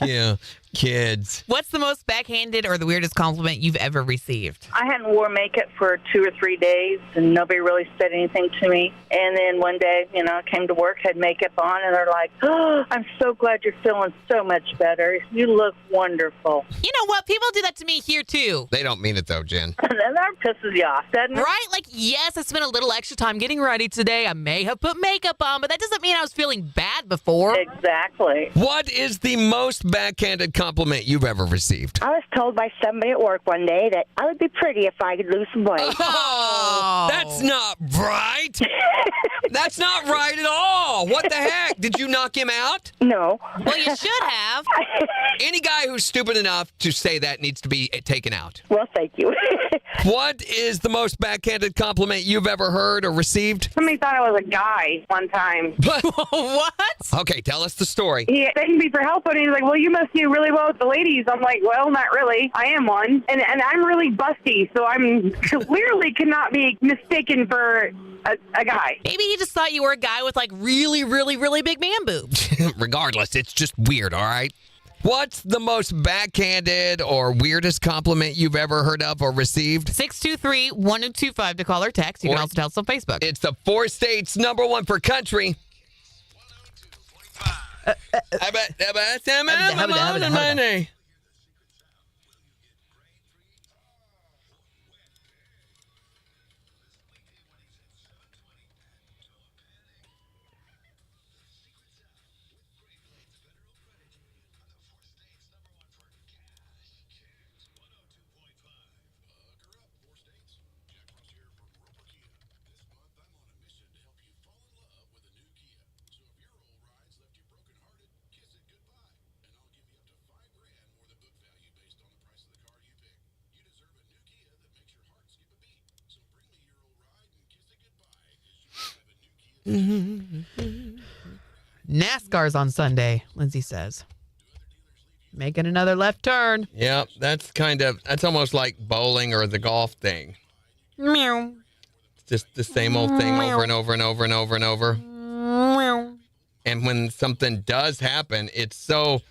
Speaker 1: Yeah, kids.
Speaker 4: What's the most backhanded or the weirdest compliment you've ever received?
Speaker 12: I hadn't worn makeup for 2 or 3 days, and nobody really said anything to me. And then one day, I came to work, had makeup on, and they're like, "Oh, I'm so glad you're feeling so much better. You look wonderful."
Speaker 4: You know what? People do that to me here, too.
Speaker 1: They don't mean it, though, Jen.
Speaker 12: That pisses you off, doesn't it?
Speaker 4: Right? Like, yes, I spent a little extra time getting ready today. I may have put makeup on, but that doesn't mean I was feeling bad before.
Speaker 12: Exactly.
Speaker 1: What is the most backhanded compliment you've ever received?
Speaker 13: I was told by somebody at work one day that I would be pretty if I could lose some weight.
Speaker 1: Oh, that's not right. That's not right at all. What the heck? Did you knock him out?
Speaker 13: No.
Speaker 4: Well, you should have.
Speaker 1: Any guy who's stupid enough to say that needs to be taken out.
Speaker 13: Well, thank you.
Speaker 1: What is the most backhanded compliment you've ever heard or received?
Speaker 14: Somebody thought I was a guy one time.
Speaker 4: What?
Speaker 1: Okay, tell us the story.
Speaker 14: He begged me for help, and he's like, "Well, you must do really well with the ladies." I'm like, "Well, not really. I am one. And I'm really busty, so I'm clearly cannot be mistaken for a guy."
Speaker 4: Maybe he just thought you were a guy with, like, really, really, really big man boobs.
Speaker 1: Regardless, it's just weird, all right? What's the most backhanded or weirdest compliment you've ever heard of or received?
Speaker 4: 623-1025 to call or text. You can also tell us on Facebook.
Speaker 1: It's the 4 states #1 for country.
Speaker 4: NASCAR's on Sunday, Lindsay says. Making another left turn.
Speaker 1: Yeah, that's almost like bowling or the golf thing.
Speaker 4: Meow.
Speaker 1: It's just the same old thing over and over and over and over and over.
Speaker 4: Meow.
Speaker 1: And when something does happen, it's so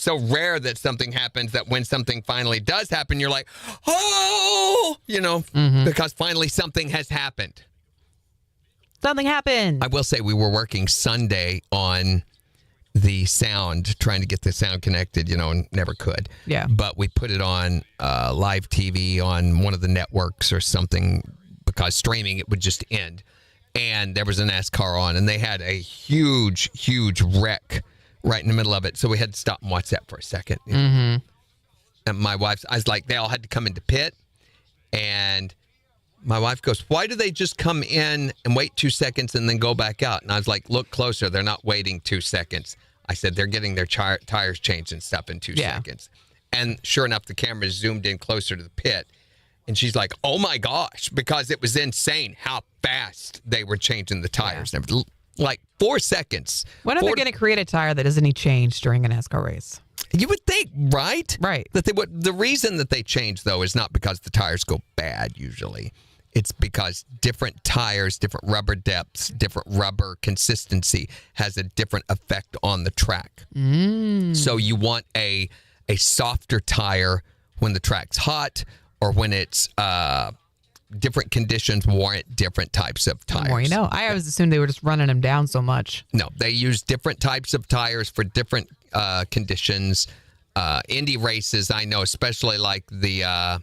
Speaker 1: rare that something happens that when something finally does happen, you're like, "Oh!" Because finally something has happened.
Speaker 4: Something happened.
Speaker 1: I will say we were working Sunday on the sound, trying to get the sound connected, and never could.
Speaker 4: Yeah.
Speaker 1: But we put it on live TV on one of the networks or something because streaming it would just end. And there was a NASCAR on, and they had a huge, huge wreck right in the middle of it. So we had to stop and watch that for a second.
Speaker 4: Mm-hmm.
Speaker 1: And my wife's, I was like, they all had to come into pit, and My wife goes, why do they just come in and wait 2 seconds and then go back out? And I was like, look closer. They're not waiting 2 seconds. I said, they're getting their tires changed and stuff in 2 seconds. And sure enough, the camera zoomed in closer to the pit. And she's like, oh, my gosh, because it was insane how fast they were changing the tires. Like 4 seconds.
Speaker 4: When are they going to create a tire that doesn't need change during a NASCAR race?
Speaker 1: You would think, right?
Speaker 4: Right.
Speaker 1: That they would. The reason that they change, though, is not because the tires go bad usually. It's because different tires, different rubber depths, different rubber consistency has a different effect on the track. So you want a softer tire when the track's hot, or when it's different conditions warrant different types of tires.
Speaker 4: The more you know. I always assumed they were just running them down so much.
Speaker 1: No, they use different types of tires for different conditions. Indy races, I know, especially like the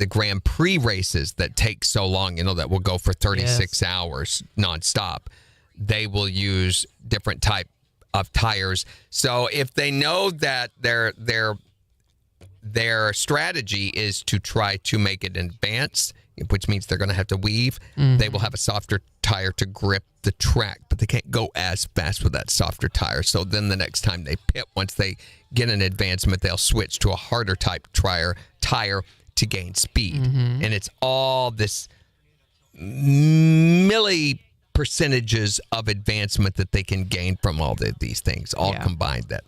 Speaker 1: Grand Prix races that take so long, that will go for 36 hours nonstop. They will use different type of tires. So if they know that their strategy is to try to make it advance, which means they're going to have to weave, they will have a softer tire to grip the track, but they can't go as fast with that softer tire. So then the next time they pit, once they get an advancement, they'll switch to a harder type tire to gain speed. And it's all this milli percentages of advancement that they can gain from all these things, all combined. That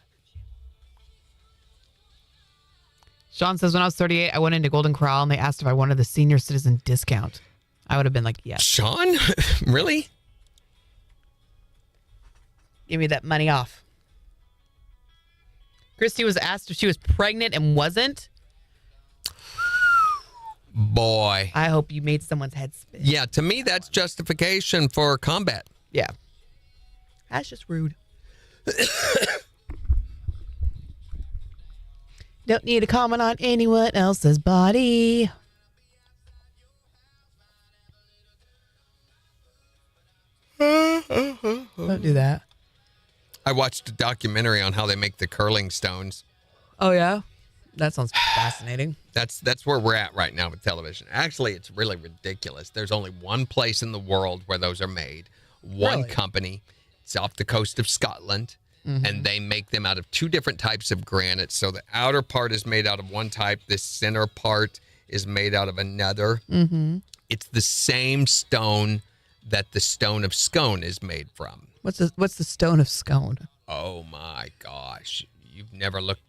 Speaker 4: Sean says, when I was 38, I went into Golden Corral and they asked if I wanted the senior citizen discount. I would have been like, yes.
Speaker 1: Sean? Really?
Speaker 4: Give me that money off. Christy was asked if she was pregnant and wasn't.
Speaker 1: Boy.
Speaker 4: I hope you made someone's head spin.
Speaker 1: Yeah, to me, that's justification for combat.
Speaker 4: Yeah. That's just rude. Don't need to comment on anyone else's body. Don't do that.
Speaker 1: I watched a documentary on how they make the curling stones.
Speaker 4: Oh, yeah? That sounds fascinating.
Speaker 1: That's where we're at right now with television. Actually, it's really ridiculous. There's only one place in the world where those are made. One company. It's off the coast of Scotland. And they make them out of two different types of granite. So the outer part is made out of one type. The center part is made out of another. It's the same stone that the stone of scone is made from.
Speaker 4: What's the stone of scone?
Speaker 1: Oh, my gosh. You've never looked.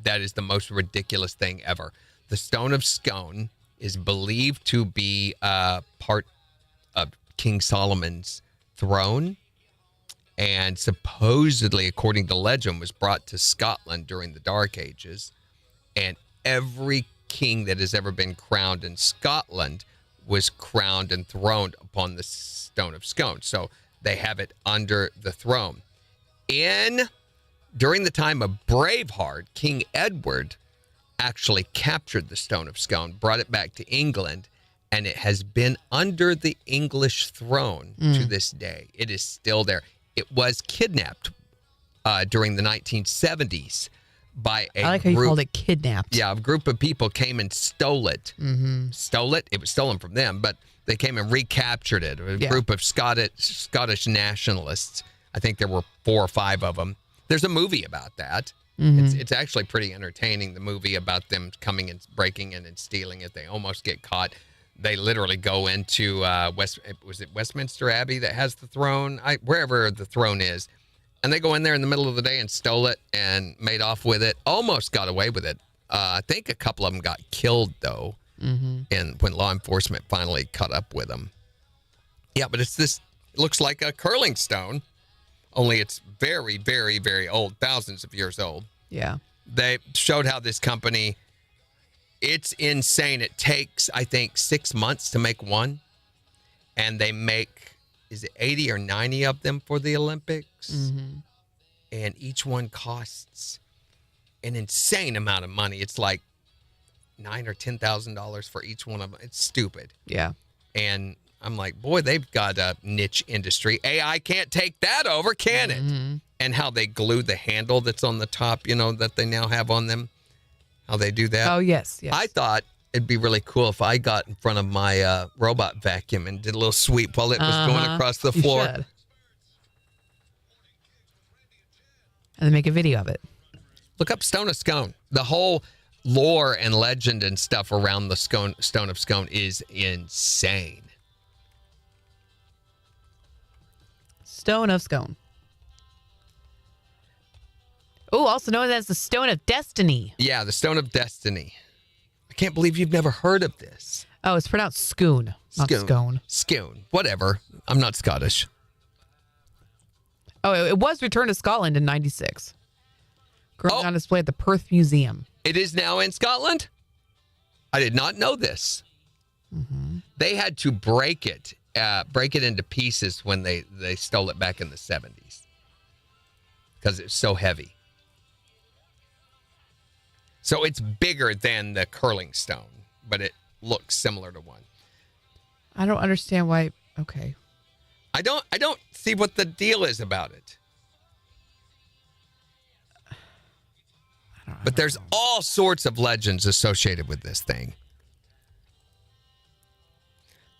Speaker 1: That is the most ridiculous thing ever. The stone of scone is believed to be part of King Solomon's throne. And supposedly, according to legend, was brought to Scotland during the Dark Ages. And every king that has ever been crowned in Scotland was crowned and throned upon the stone of scone. So they have it under the throne. During the time of Braveheart, King Edward actually captured the stone of scone, brought it back to England, and it has been under the English throne to this day. It is still there. It was kidnapped during the 1970s by a
Speaker 4: I like how you called it kidnapped.
Speaker 1: Yeah, a group of people came and stole it. Stole it. It was stolen from them, but they came and recaptured it. A group of Scottish nationalists. I think there were 4 or 5 of them. There's a movie about that. It's actually pretty entertaining, the movie about them coming and breaking in and stealing it. They almost get caught. They literally go into was it Westminster Abbey that has the throne? Wherever the throne is. And they go in there in the middle of the day and stole it and made off with it. Almost got away with it. I think a couple of them got killed, though, and when law enforcement finally caught up with them. Yeah, but it looks like a curling stone, only it's very, very, very old, thousands of years old.
Speaker 4: Yeah.
Speaker 1: They showed how this company, it's insane. It takes, I think, 6 months to make one, and they make, is it 80 or 90 of them for the Olympics? And each one costs an insane amount of money. It's like $9,000 or $10,000 for each one of them. It's stupid.
Speaker 4: Yeah.
Speaker 1: And I'm like, boy, they've got a niche industry. AI can't take that over, can it? And how they glue the handle that's on the top, that they now have on them. How they do that.
Speaker 4: Oh, yes.
Speaker 1: I thought it'd be really cool if I got in front of my robot vacuum and did a little sweep while it was going across the floor.
Speaker 4: You should. And then make a video of it.
Speaker 1: Look up Stone of Scone. The whole lore and legend and stuff around the Stone of Scone is insane.
Speaker 4: Stone of Scone. Oh, also known as the Stone of Destiny.
Speaker 1: Yeah, the Stone of Destiny. I can't believe you've never heard of this.
Speaker 4: Oh, it's pronounced Scoon, not Scone.
Speaker 1: Scone. Whatever. I'm not Scottish.
Speaker 4: Oh, it was returned to Scotland in 96. Currently on display at the Perth Museum.
Speaker 1: It is now in Scotland? I did not know this.
Speaker 4: Mm-hmm.
Speaker 1: They had to break it into pieces when they stole it back in the 70s because it's so heavy. So it's bigger than the curling stone, but it looks similar to one.
Speaker 4: I don't understand why. Okay.
Speaker 1: I don't see what the deal is about it. But there's all sorts of legends associated with this thing.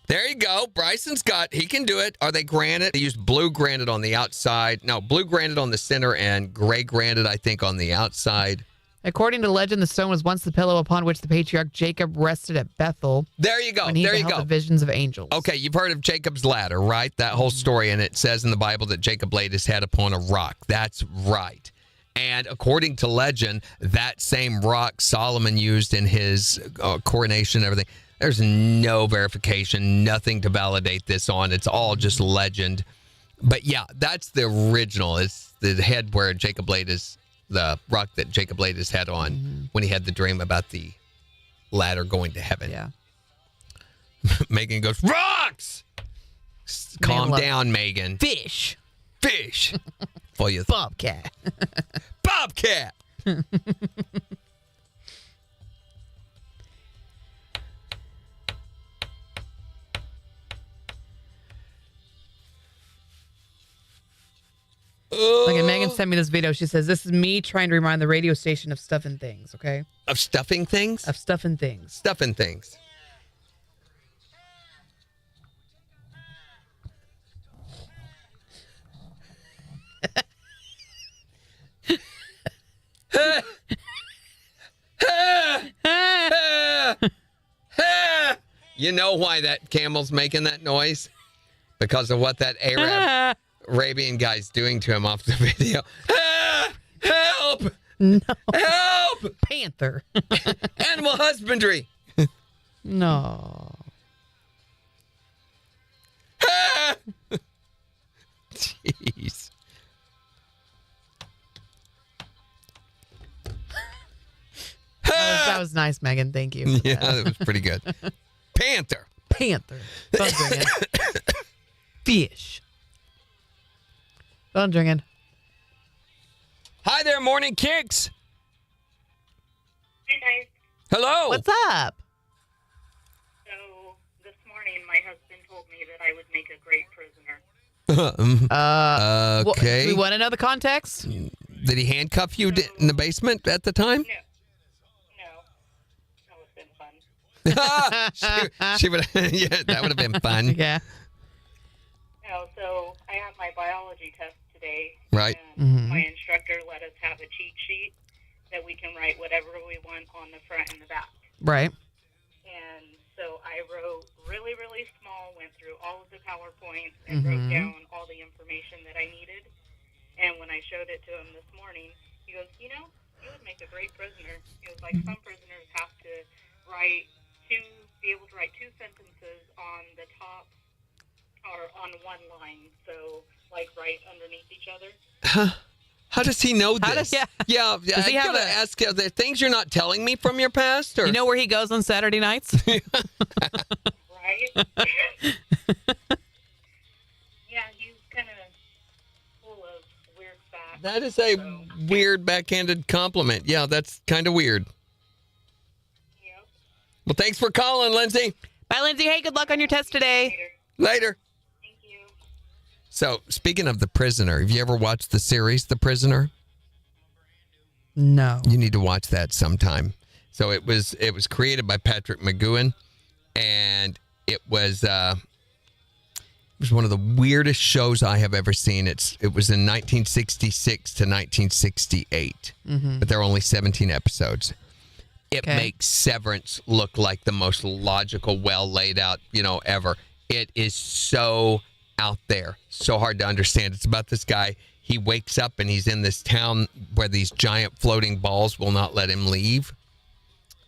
Speaker 1: There you go. Bryson's he can do it. Are they granite? They use blue granite on the outside. No, blue granite on the center and gray granite, I think, on the outside.
Speaker 4: According to legend, the stone was once the pillow upon which the patriarch Jacob rested at Bethel.
Speaker 1: There you go.
Speaker 4: When he beheld the visions of angels.
Speaker 1: Okay, you've heard of Jacob's ladder, right? That whole story, and it says in the Bible that Jacob laid his head upon a rock. That's right. And according to legend, that same rock Solomon used in his coronation and everything. There's no verification, nothing to validate this on. It's all just legend. But yeah, that's the original. It's the head where Jacob laid the rock that Jacob laid his head on when he had the dream about the ladder going to heaven.
Speaker 4: Yeah.
Speaker 1: Megan goes, rocks! Calm down, Megan.
Speaker 4: Fish.
Speaker 1: For you.
Speaker 4: Bobcat.
Speaker 1: Bobcat!
Speaker 4: Look at Megan sent me this video. She says, this is me trying to remind the radio station of stuff and things, okay?
Speaker 1: Of stuffing things?
Speaker 4: Of stuff and things.
Speaker 1: Stuff and things. You know why that camel's making that noise? Because of what that Arabian guy's doing to him off the video. Help!
Speaker 4: No.
Speaker 1: Help!
Speaker 4: Panther.
Speaker 1: Animal husbandry.
Speaker 4: No.
Speaker 1: Jeez.
Speaker 4: That was nice, Megan. Thank you.
Speaker 1: Yeah, that was pretty good. Panther.
Speaker 4: Phone ringing. Fish. Phone ringing.
Speaker 1: Hi there, Morning KIX.
Speaker 7: Hey, guys.
Speaker 1: Hello.
Speaker 4: What's up?
Speaker 7: So, this morning, my husband told me that I would make a great prisoner.
Speaker 1: Okay.
Speaker 4: Do we want to know the context?
Speaker 1: Did he handcuff you in the basement at the time?
Speaker 7: No. That would have been fun.
Speaker 1: she would. Yeah, that would have been fun.
Speaker 4: Yeah.
Speaker 7: No, so I had my biology test today.
Speaker 1: Right.
Speaker 7: And my instructor let us have a cheat sheet that we can write whatever we want on the front and the back.
Speaker 4: Right.
Speaker 7: And so I wrote really, really small, went through all of the PowerPoints and wrote down all the information that I needed. And when I showed it to him this morning, he goes, you would make a great prisoner. He was like, some prisoners have to be able to write two sentences on the top or on one line. So, like, right underneath each other.
Speaker 1: How does he know this? Yeah.
Speaker 4: Does he have
Speaker 1: ask, are there things you're not telling me from your past? Or?
Speaker 4: You know where he goes on Saturday nights?
Speaker 7: Right? Yeah, he's kind of full of weird facts.
Speaker 1: That is a weird backhanded compliment. Yeah, that's kind of weird.
Speaker 7: Yep.
Speaker 1: Well, thanks for calling, Lindsay.
Speaker 4: Bye, Lindsay. Hey, good luck on your test today.
Speaker 1: Later.
Speaker 7: Thank you.
Speaker 1: So, speaking of The Prisoner, have you ever watched the series The Prisoner?
Speaker 4: No.
Speaker 1: You need to watch that sometime. So it was created by Patrick McGowan, and it was one of the weirdest shows I have ever seen. It was in 1966 to 1968, but there are only 17 episodes. It makes Severance look like the most logical, well laid out, ever. It is so out there, so hard to understand. It's about this guy. He wakes up and he's in this town where these giant floating balls will not let him leave.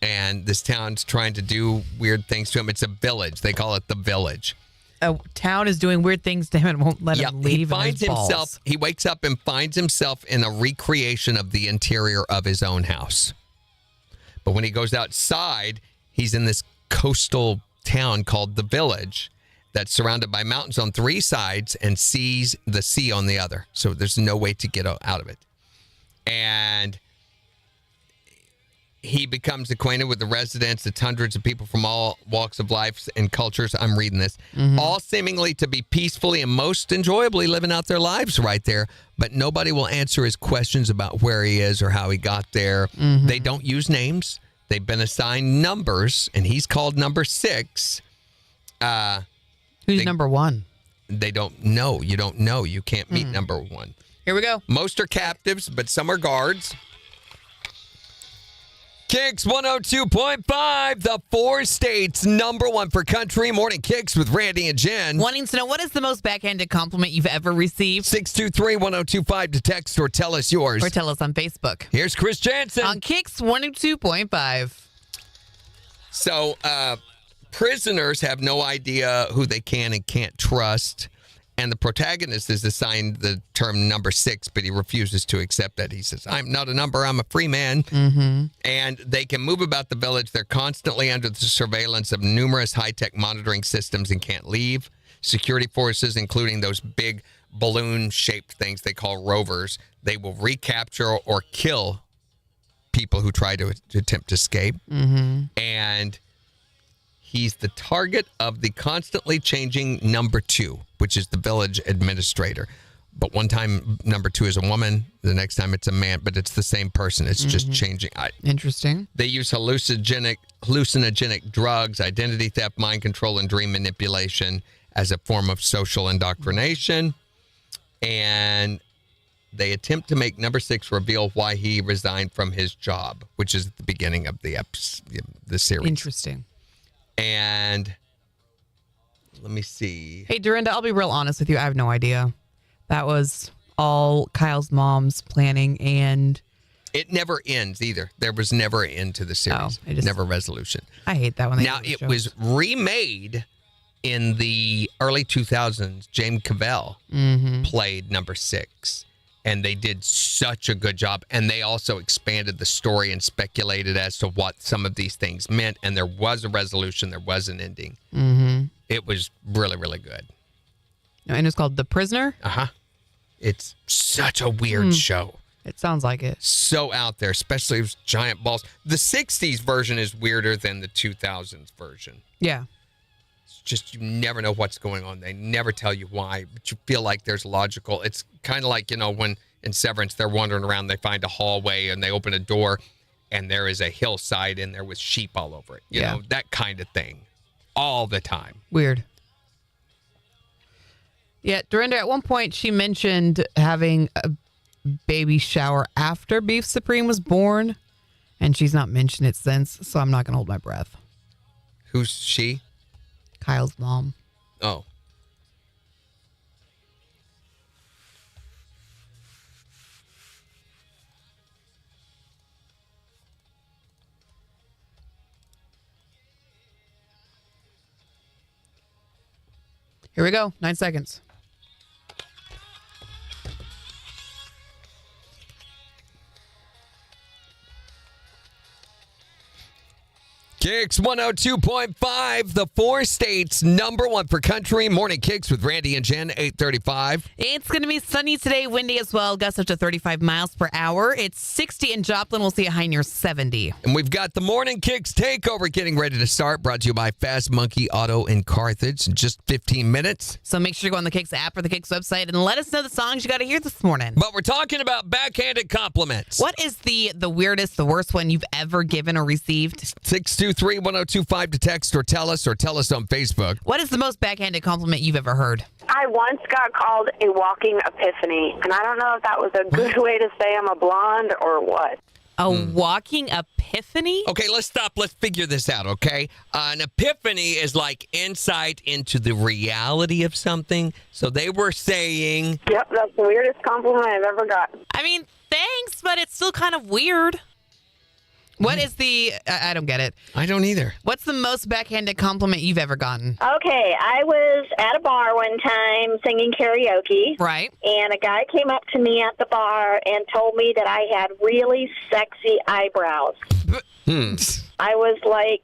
Speaker 1: And this town's trying to do weird things to him. It's a village. They call it the village.
Speaker 4: A town is doing weird things to him and won't let him leave.
Speaker 1: He finds himself. He wakes up and finds himself in a recreation of the interior of his own house. But when he goes outside, he's in this coastal town called the village that's surrounded by mountains on three sides and sees the sea on the other. So there's no way to get out of it. And he becomes acquainted with the residents. It's hundreds of people from all walks of life and cultures. I'm reading this. All seemingly to be peacefully and most enjoyably living out their lives right there. But nobody will answer his questions about where he is or how he got there. They don't use names. They've been assigned numbers, and he's called number 6.
Speaker 4: Who's number 1?
Speaker 1: They don't know. You don't know. You can't meet number 1.
Speaker 4: Here we go.
Speaker 1: Most are captives, but some are guards. KIX 102.5, the 4 states number 1 for country. Morning KIX with Randy and Jen.
Speaker 4: Wanting to know, what is the most backhanded compliment you've ever received?
Speaker 1: 623-1025 to text or tell us yours.
Speaker 4: Or tell us on Facebook.
Speaker 1: Here's Chris Jansen.
Speaker 4: On KIX 102.5.
Speaker 1: So, prisoners have no idea who they can and can't trust. And the protagonist is assigned the term number 6, but he refuses to accept that. He says, I'm not a number, I'm a free man. And they can move about the village. They're constantly under the surveillance of numerous high-tech monitoring systems and can't leave. Security forces, including those big balloon-shaped things they call rovers, they will recapture or kill people who try to attempt to escape. And he's the target of the constantly changing number 2, which is the village administrator. But one time, number 2 is a woman. The next time, it's a man. But it's the same person. It's just changing.
Speaker 4: Interesting.
Speaker 1: They use hallucinogenic drugs, identity theft, mind control, and dream manipulation as a form of social indoctrination. And they attempt to make number 6 reveal why he resigned from his job, which is at the beginning of the series.
Speaker 4: Interesting.
Speaker 1: And let me see.
Speaker 4: Hey, Dorinda, I'll be real honest with you. I have no idea. That was all Kyle's mom's planning, and
Speaker 1: it never ends either. There was never an end to the series. Never resolution.
Speaker 4: I hate that when they
Speaker 1: Now, it was remade in the early 2000s. James Cavell played number 6. And they did such a good job. And they also expanded the story and speculated as to what some of these things meant. And there was a resolution. There was an ending. It was really, really good.
Speaker 4: And it's called The Prisoner?
Speaker 1: It's such a weird show.
Speaker 4: It sounds like it.
Speaker 1: So out there, especially with giant balls. The 60s version is weirder than the 2000s version.
Speaker 4: Yeah.
Speaker 1: Just you never know what's going on. They never tell you why, but you feel like there's logical. It's kind of like, when in Severance they're wandering around, they find a hallway and they open a door and there is a hillside in there with sheep all over it. You know, that kind of thing all the time.
Speaker 4: Weird. Yeah, Dorinda, at one point she mentioned having a baby shower after Beef Supreme was born, and she's not mentioned it since, so I'm not going to hold my breath.
Speaker 1: Who's she?
Speaker 4: Kyle's mom.
Speaker 1: Oh.
Speaker 4: Here we go. 9 seconds.
Speaker 1: KIX KIX 102.5, the 4 states #1 for country. Morning KIX with Randy and Jen, 8:35.
Speaker 4: It's going to be sunny today, windy as well, gusts up to 35 miles per hour. It's 60 in Joplin. We'll see a high near 70.
Speaker 1: And we've got the Morning KIX Takeover getting ready to start, brought to you by Fast Monkey Auto in Carthage in just 15 minutes.
Speaker 4: So make sure you go on the KIX app or the KIX website and let us know the songs you got to hear this morning.
Speaker 1: But we're talking about backhanded compliments.
Speaker 4: What is the weirdest, the worst one you've ever given or received?
Speaker 1: 623-1025 to text or tell us on Facebook.
Speaker 4: What is the most backhanded compliment you've ever heard?
Speaker 15: I once got called a walking epiphany, and I don't know if that was a good way to say I'm a blonde or what.
Speaker 4: A walking epiphany?
Speaker 1: Okay, let's stop. Let's figure this out, okay? An epiphany is like insight into the reality of something. So they were saying...
Speaker 15: Yep, that's the weirdest compliment I've ever got.
Speaker 4: I mean, thanks, but it's still kind of weird. What is the... I don't get it.
Speaker 1: I don't either.
Speaker 4: What's the most backhanded compliment you've ever gotten?
Speaker 13: Okay, I was at a bar one time singing karaoke.
Speaker 4: Right.
Speaker 13: And a guy came up to me at the bar and told me that I had really sexy eyebrows. I was like,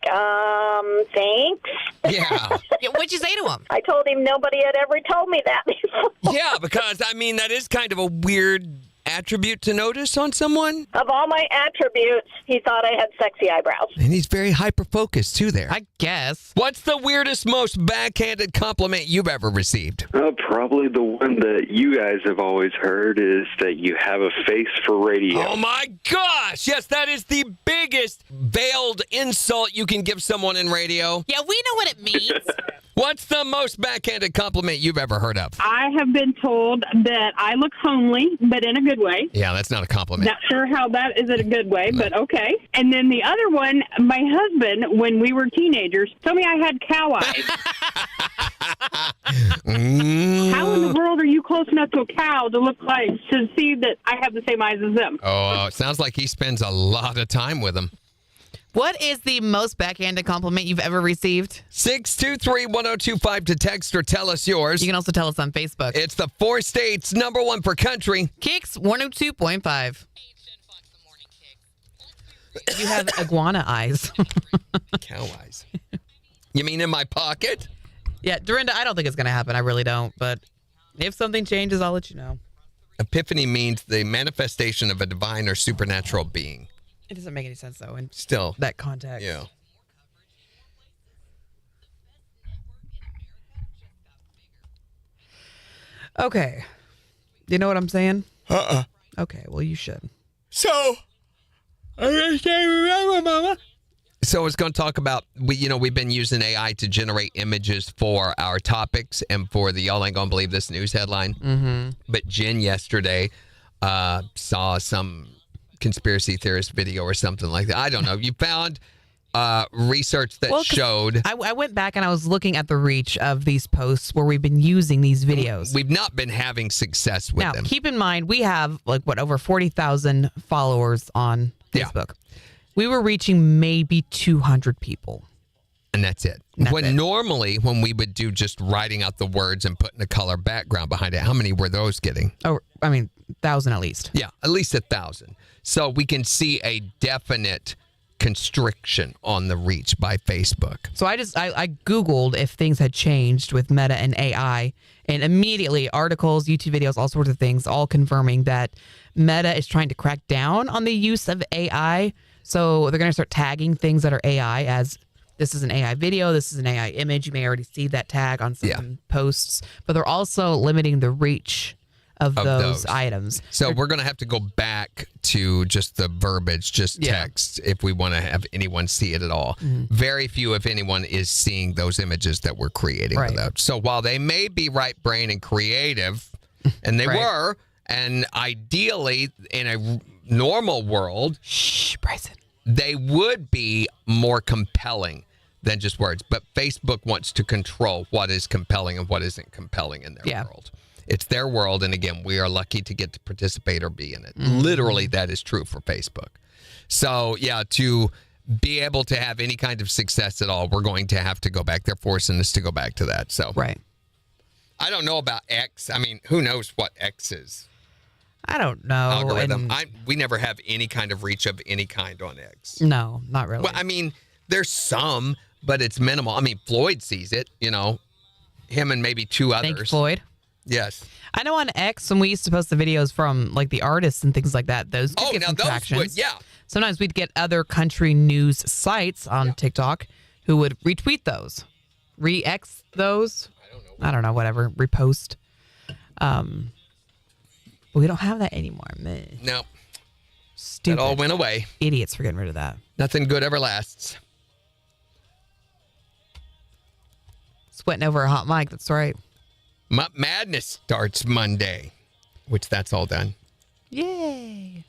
Speaker 13: thanks.
Speaker 1: Yeah.
Speaker 4: What'd you say to him?
Speaker 13: I told him nobody had ever told me that before.
Speaker 1: Yeah, because, I mean, that is kind of a weird attribute to notice on someone.
Speaker 13: Of all my attributes, he thought I had sexy eyebrows.
Speaker 1: And he's very hyper-focused, too, there.
Speaker 4: I guess.
Speaker 1: What's the weirdest, most backhanded compliment you've ever received?
Speaker 16: Probably the one that you guys have always heard is that you have a face for radio.
Speaker 1: Oh, my gosh! Yes, that is the biggest veiled insult you can give someone in radio.
Speaker 4: Yeah, we know what it means.
Speaker 1: What's the most backhanded compliment you've ever heard of?
Speaker 14: I have been told that I look homely, but in a good way.
Speaker 1: Yeah, that's not a compliment.
Speaker 14: Not sure how that is in a good way, but okay. And then the other one, my husband, when we were teenagers, told me I had cow eyes. How in the world are you close enough to a cow to see that I have the same eyes as them?
Speaker 1: Oh, it sounds like he spends a lot of time with them.
Speaker 4: What is the most backhanded compliment you've ever received?
Speaker 1: 623-1025 to text or tell us yours.
Speaker 4: You can also tell us on Facebook.
Speaker 1: It's the 4 states #1 for country.
Speaker 4: KIX 102.5. You have iguana eyes.
Speaker 1: Cow eyes. You mean in my pocket?
Speaker 4: Yeah, Dorinda, I don't think it's going to happen. I really don't. But if something changes, I'll let you know.
Speaker 1: Epiphany means the manifestation of a divine or supernatural being.
Speaker 4: It doesn't make any sense, though, in
Speaker 1: Still.
Speaker 4: that context.
Speaker 1: Yeah.
Speaker 4: Okay. You know what I'm saying?
Speaker 1: Uh-uh.
Speaker 4: Okay, well, you should.
Speaker 1: So, Mama. So it's going to talk about, we've been using AI to generate images for our topics and for the Y'all Ain't Gonna Believe This news headline.
Speaker 4: Mm-hmm.
Speaker 1: But Jen yesterday saw some conspiracy theorist video or something like that. I don't know. You found research that showed...
Speaker 4: I went back and I was looking at the reach of these posts where we've been using these videos.
Speaker 1: We've not been having success with them.
Speaker 4: Now, keep in mind, we have, over 40,000 followers on Facebook. Yeah. We were reaching maybe 200 people.
Speaker 1: And that's it. Normally, when we would do just writing out the words and putting a color background behind it, how many were those getting?
Speaker 4: Oh, 1,000 at least.
Speaker 1: Yeah, at least 1,000. So we can see a definite constriction on the reach by Facebook.
Speaker 4: So I Googled if things had changed with Meta and AI, and immediately articles, YouTube videos, all sorts of things, all confirming that Meta is trying to crack down on the use of AI. So they're going to start tagging things that are AI as this is an AI video, this is an AI image. You may already see that tag on some posts, but they're also limiting the reach of those items.
Speaker 1: So we're going to have to go back to just the verbiage, just text, if we want to have anyone see it at all.
Speaker 4: Mm-hmm.
Speaker 1: Very few, if anyone, is seeing those images that we're creating without. So while they may be right brain and creative, and they were, and ideally in a normal world,
Speaker 4: Bryson,
Speaker 1: they would be more compelling than just words. But Facebook wants to control what is compelling and what isn't compelling in their world. It's their world, and again, we are lucky to get to participate or be in it. Mm-hmm. Literally, that is true for Facebook. So, yeah, to be able to have any kind of success at all, we're going to have to go back. They're forcing us to go back to that. So, I don't know about X. I mean, who knows what X is?
Speaker 4: I don't know.
Speaker 1: Algorithm. We never have any kind of reach of any kind on X.
Speaker 4: No, not really.
Speaker 1: Well, I mean, There's some, but it's minimal. I mean, Floyd sees it, him and maybe two others.
Speaker 4: Thank you, Floyd.
Speaker 1: Yes.
Speaker 4: I know on X, when we used to post the videos from like the artists and things like that, those could get some traction. Sometimes we'd get other country news sites on TikTok who would retweet those, re-X those. I don't know, whatever, repost. But we don't have that anymore. Man.
Speaker 1: No.
Speaker 4: Stupid.
Speaker 1: It all went away.
Speaker 4: Idiots for getting rid of that.
Speaker 1: Nothing good ever lasts.
Speaker 4: Sweating over a hot mic, that's right.
Speaker 1: Madness starts Monday, which that's all done.
Speaker 4: Yay.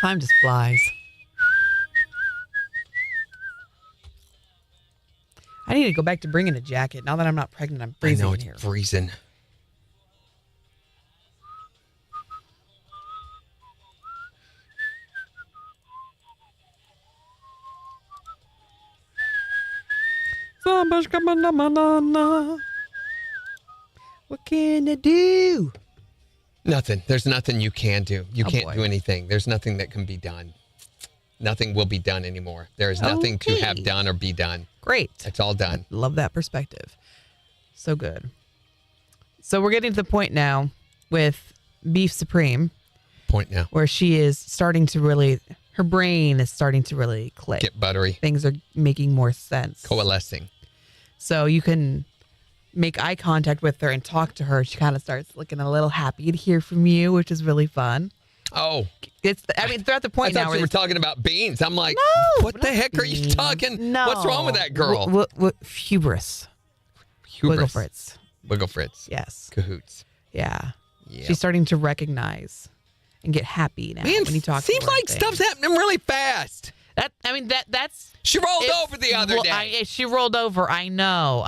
Speaker 4: Time just flies. I need to go back to bringing a jacket. Now that I'm not pregnant, I'm freezing
Speaker 1: I know,
Speaker 4: in here.
Speaker 1: it's freezing.
Speaker 4: What can I do?
Speaker 1: Nothing. There's nothing you can do. You can't do anything. There's nothing that can be done. Nothing will be done anymore. There is nothing to have done or be done.
Speaker 4: Great.
Speaker 1: It's all done.
Speaker 4: Love that perspective. So good. So we're getting to the point now with Beef Supreme. Where she is starting to really, her brain is starting to really click.
Speaker 1: Get buttery.
Speaker 4: Things are making more sense.
Speaker 1: Coalescing.
Speaker 4: So you can make eye contact with her and talk to her. She kind of starts looking a little happy to hear from you, which is really fun.
Speaker 1: Oh.
Speaker 4: They're at the point
Speaker 1: I
Speaker 4: now
Speaker 1: thought
Speaker 4: where
Speaker 1: you were talking about beans. I'm like,
Speaker 4: No,
Speaker 1: what the heck are you talking?
Speaker 4: No.
Speaker 1: What's wrong with that girl?
Speaker 4: Hubris.
Speaker 1: Hubris.
Speaker 4: Wiggle Fritz.
Speaker 1: Wiggle Fritz.
Speaker 4: Yes.
Speaker 1: Cahoots.
Speaker 4: Yeah.
Speaker 1: Yep.
Speaker 4: She's starting to recognize and get happy now
Speaker 1: Man,
Speaker 4: when you talk
Speaker 1: seems
Speaker 4: to her.
Speaker 1: like stuff's happening really fast.
Speaker 4: That's.
Speaker 1: She rolled over the other day.
Speaker 4: She rolled over. I know.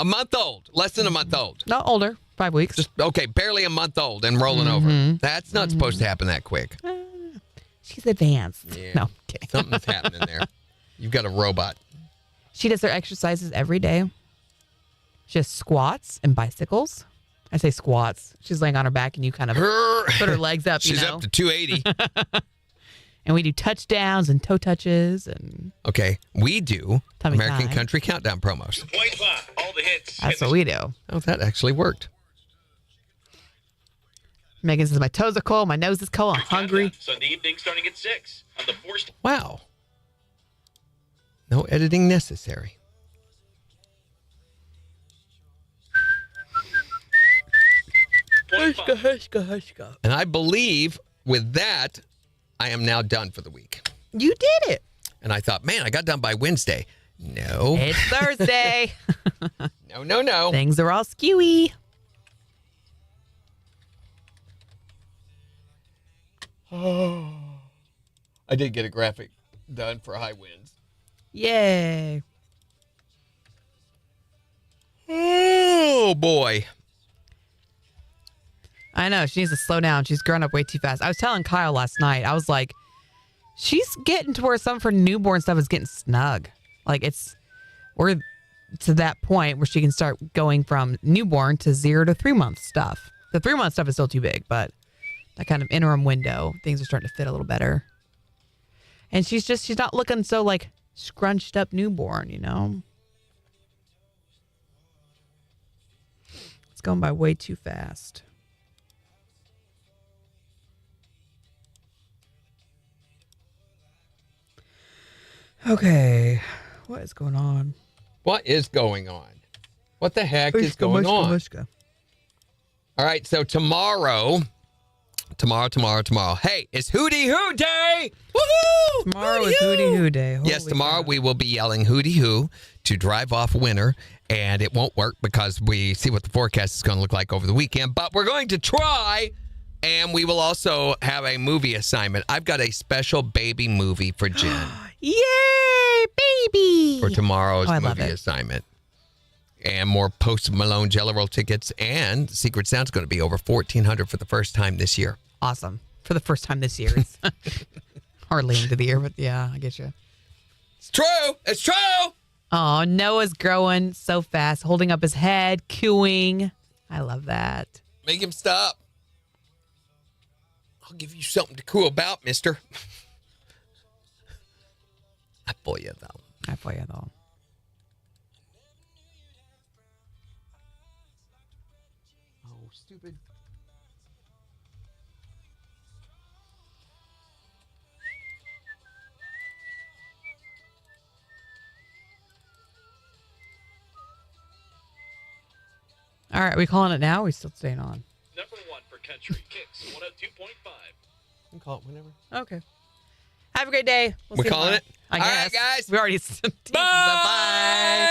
Speaker 1: A month old. Less than a month old.
Speaker 4: No, older. 5 weeks.
Speaker 1: Just, okay, barely a month old and rolling over. That's not supposed to happen that quick.
Speaker 4: She's advanced.
Speaker 1: Yeah.
Speaker 4: No, I'm kidding.
Speaker 1: Something's happening there. You've got a robot.
Speaker 4: She does her exercises every day. She has squats and bicycles. I say squats. She's laying on her back and you kind of put her legs up.
Speaker 1: She's up to 280.
Speaker 4: And we do touchdowns and toe touches and.
Speaker 1: Okay, we do
Speaker 4: Tummy
Speaker 1: American
Speaker 4: time.
Speaker 1: Country Countdown promos.
Speaker 6: Point five, all the hits.
Speaker 4: That's what we do.
Speaker 1: Oh, that actually worked.
Speaker 4: Megan says, my toes are cold, my nose is cold, I'm hungry.
Speaker 6: Sunday evening starting at 6 on the forced.
Speaker 1: Wow. No editing necessary.
Speaker 4: Hushka.
Speaker 1: And I believe with that, I am now done for the week.
Speaker 4: You did it.
Speaker 1: And I thought, man, I got done by Wednesday. No.
Speaker 4: It's Thursday.
Speaker 1: No.
Speaker 4: Things are all skewy.
Speaker 1: Oh. I did get a graphic done for high winds.
Speaker 4: Yay.
Speaker 1: Oh, boy.
Speaker 4: I know. She needs to slow down. She's grown up way too fast. I was telling Kyle last night, I was like, she's getting to where some of her newborn stuff is getting snug. Like we're to that point where she can start going from newborn to 0 to 3 month stuff. The 3 month stuff is still too big, but that kind of interim window, things are starting to fit a little better. And she's not looking so like scrunched up newborn, you know? It's going by way too fast. Okay, what is going on?
Speaker 1: What is going on? What the heck is going on? All right, so tomorrow. Hey, it's Hootie Hoo Day! Woohoo!
Speaker 4: Tomorrow is Hootie Hoo Day.
Speaker 1: Yes, tomorrow we will be yelling Hootie Hoo to drive off winter, and it won't work because we see what the forecast is going to look like over the weekend, but we're going to try, and we will also have a movie assignment. I've got a special baby movie for Jen.
Speaker 4: Yay, baby!
Speaker 1: For tomorrow's
Speaker 4: I love
Speaker 1: movie
Speaker 4: it.
Speaker 1: assignment. And more Post Malone Jello Roll tickets, and Secret Sound's going to be over $1,400 for the first time this year.
Speaker 4: Awesome. For the first time this year. It's hardly into the year, but yeah, I get you.
Speaker 1: It's true. It's true.
Speaker 4: Oh, Noah's growing so fast, holding up his head, cooing. I love that.
Speaker 1: Make him stop. I'll give you something to cool about, mister. I for you, though. Oh, stupid.
Speaker 17: All right, we calling it now? Or we still staying on?
Speaker 6: Number 1 for country KIX 102.5.
Speaker 1: You can call it whenever.
Speaker 17: Okay. Have a great day.
Speaker 1: We're calling it?
Speaker 17: I
Speaker 1: All
Speaker 17: guess.
Speaker 1: right, guys.
Speaker 17: We already. Bye.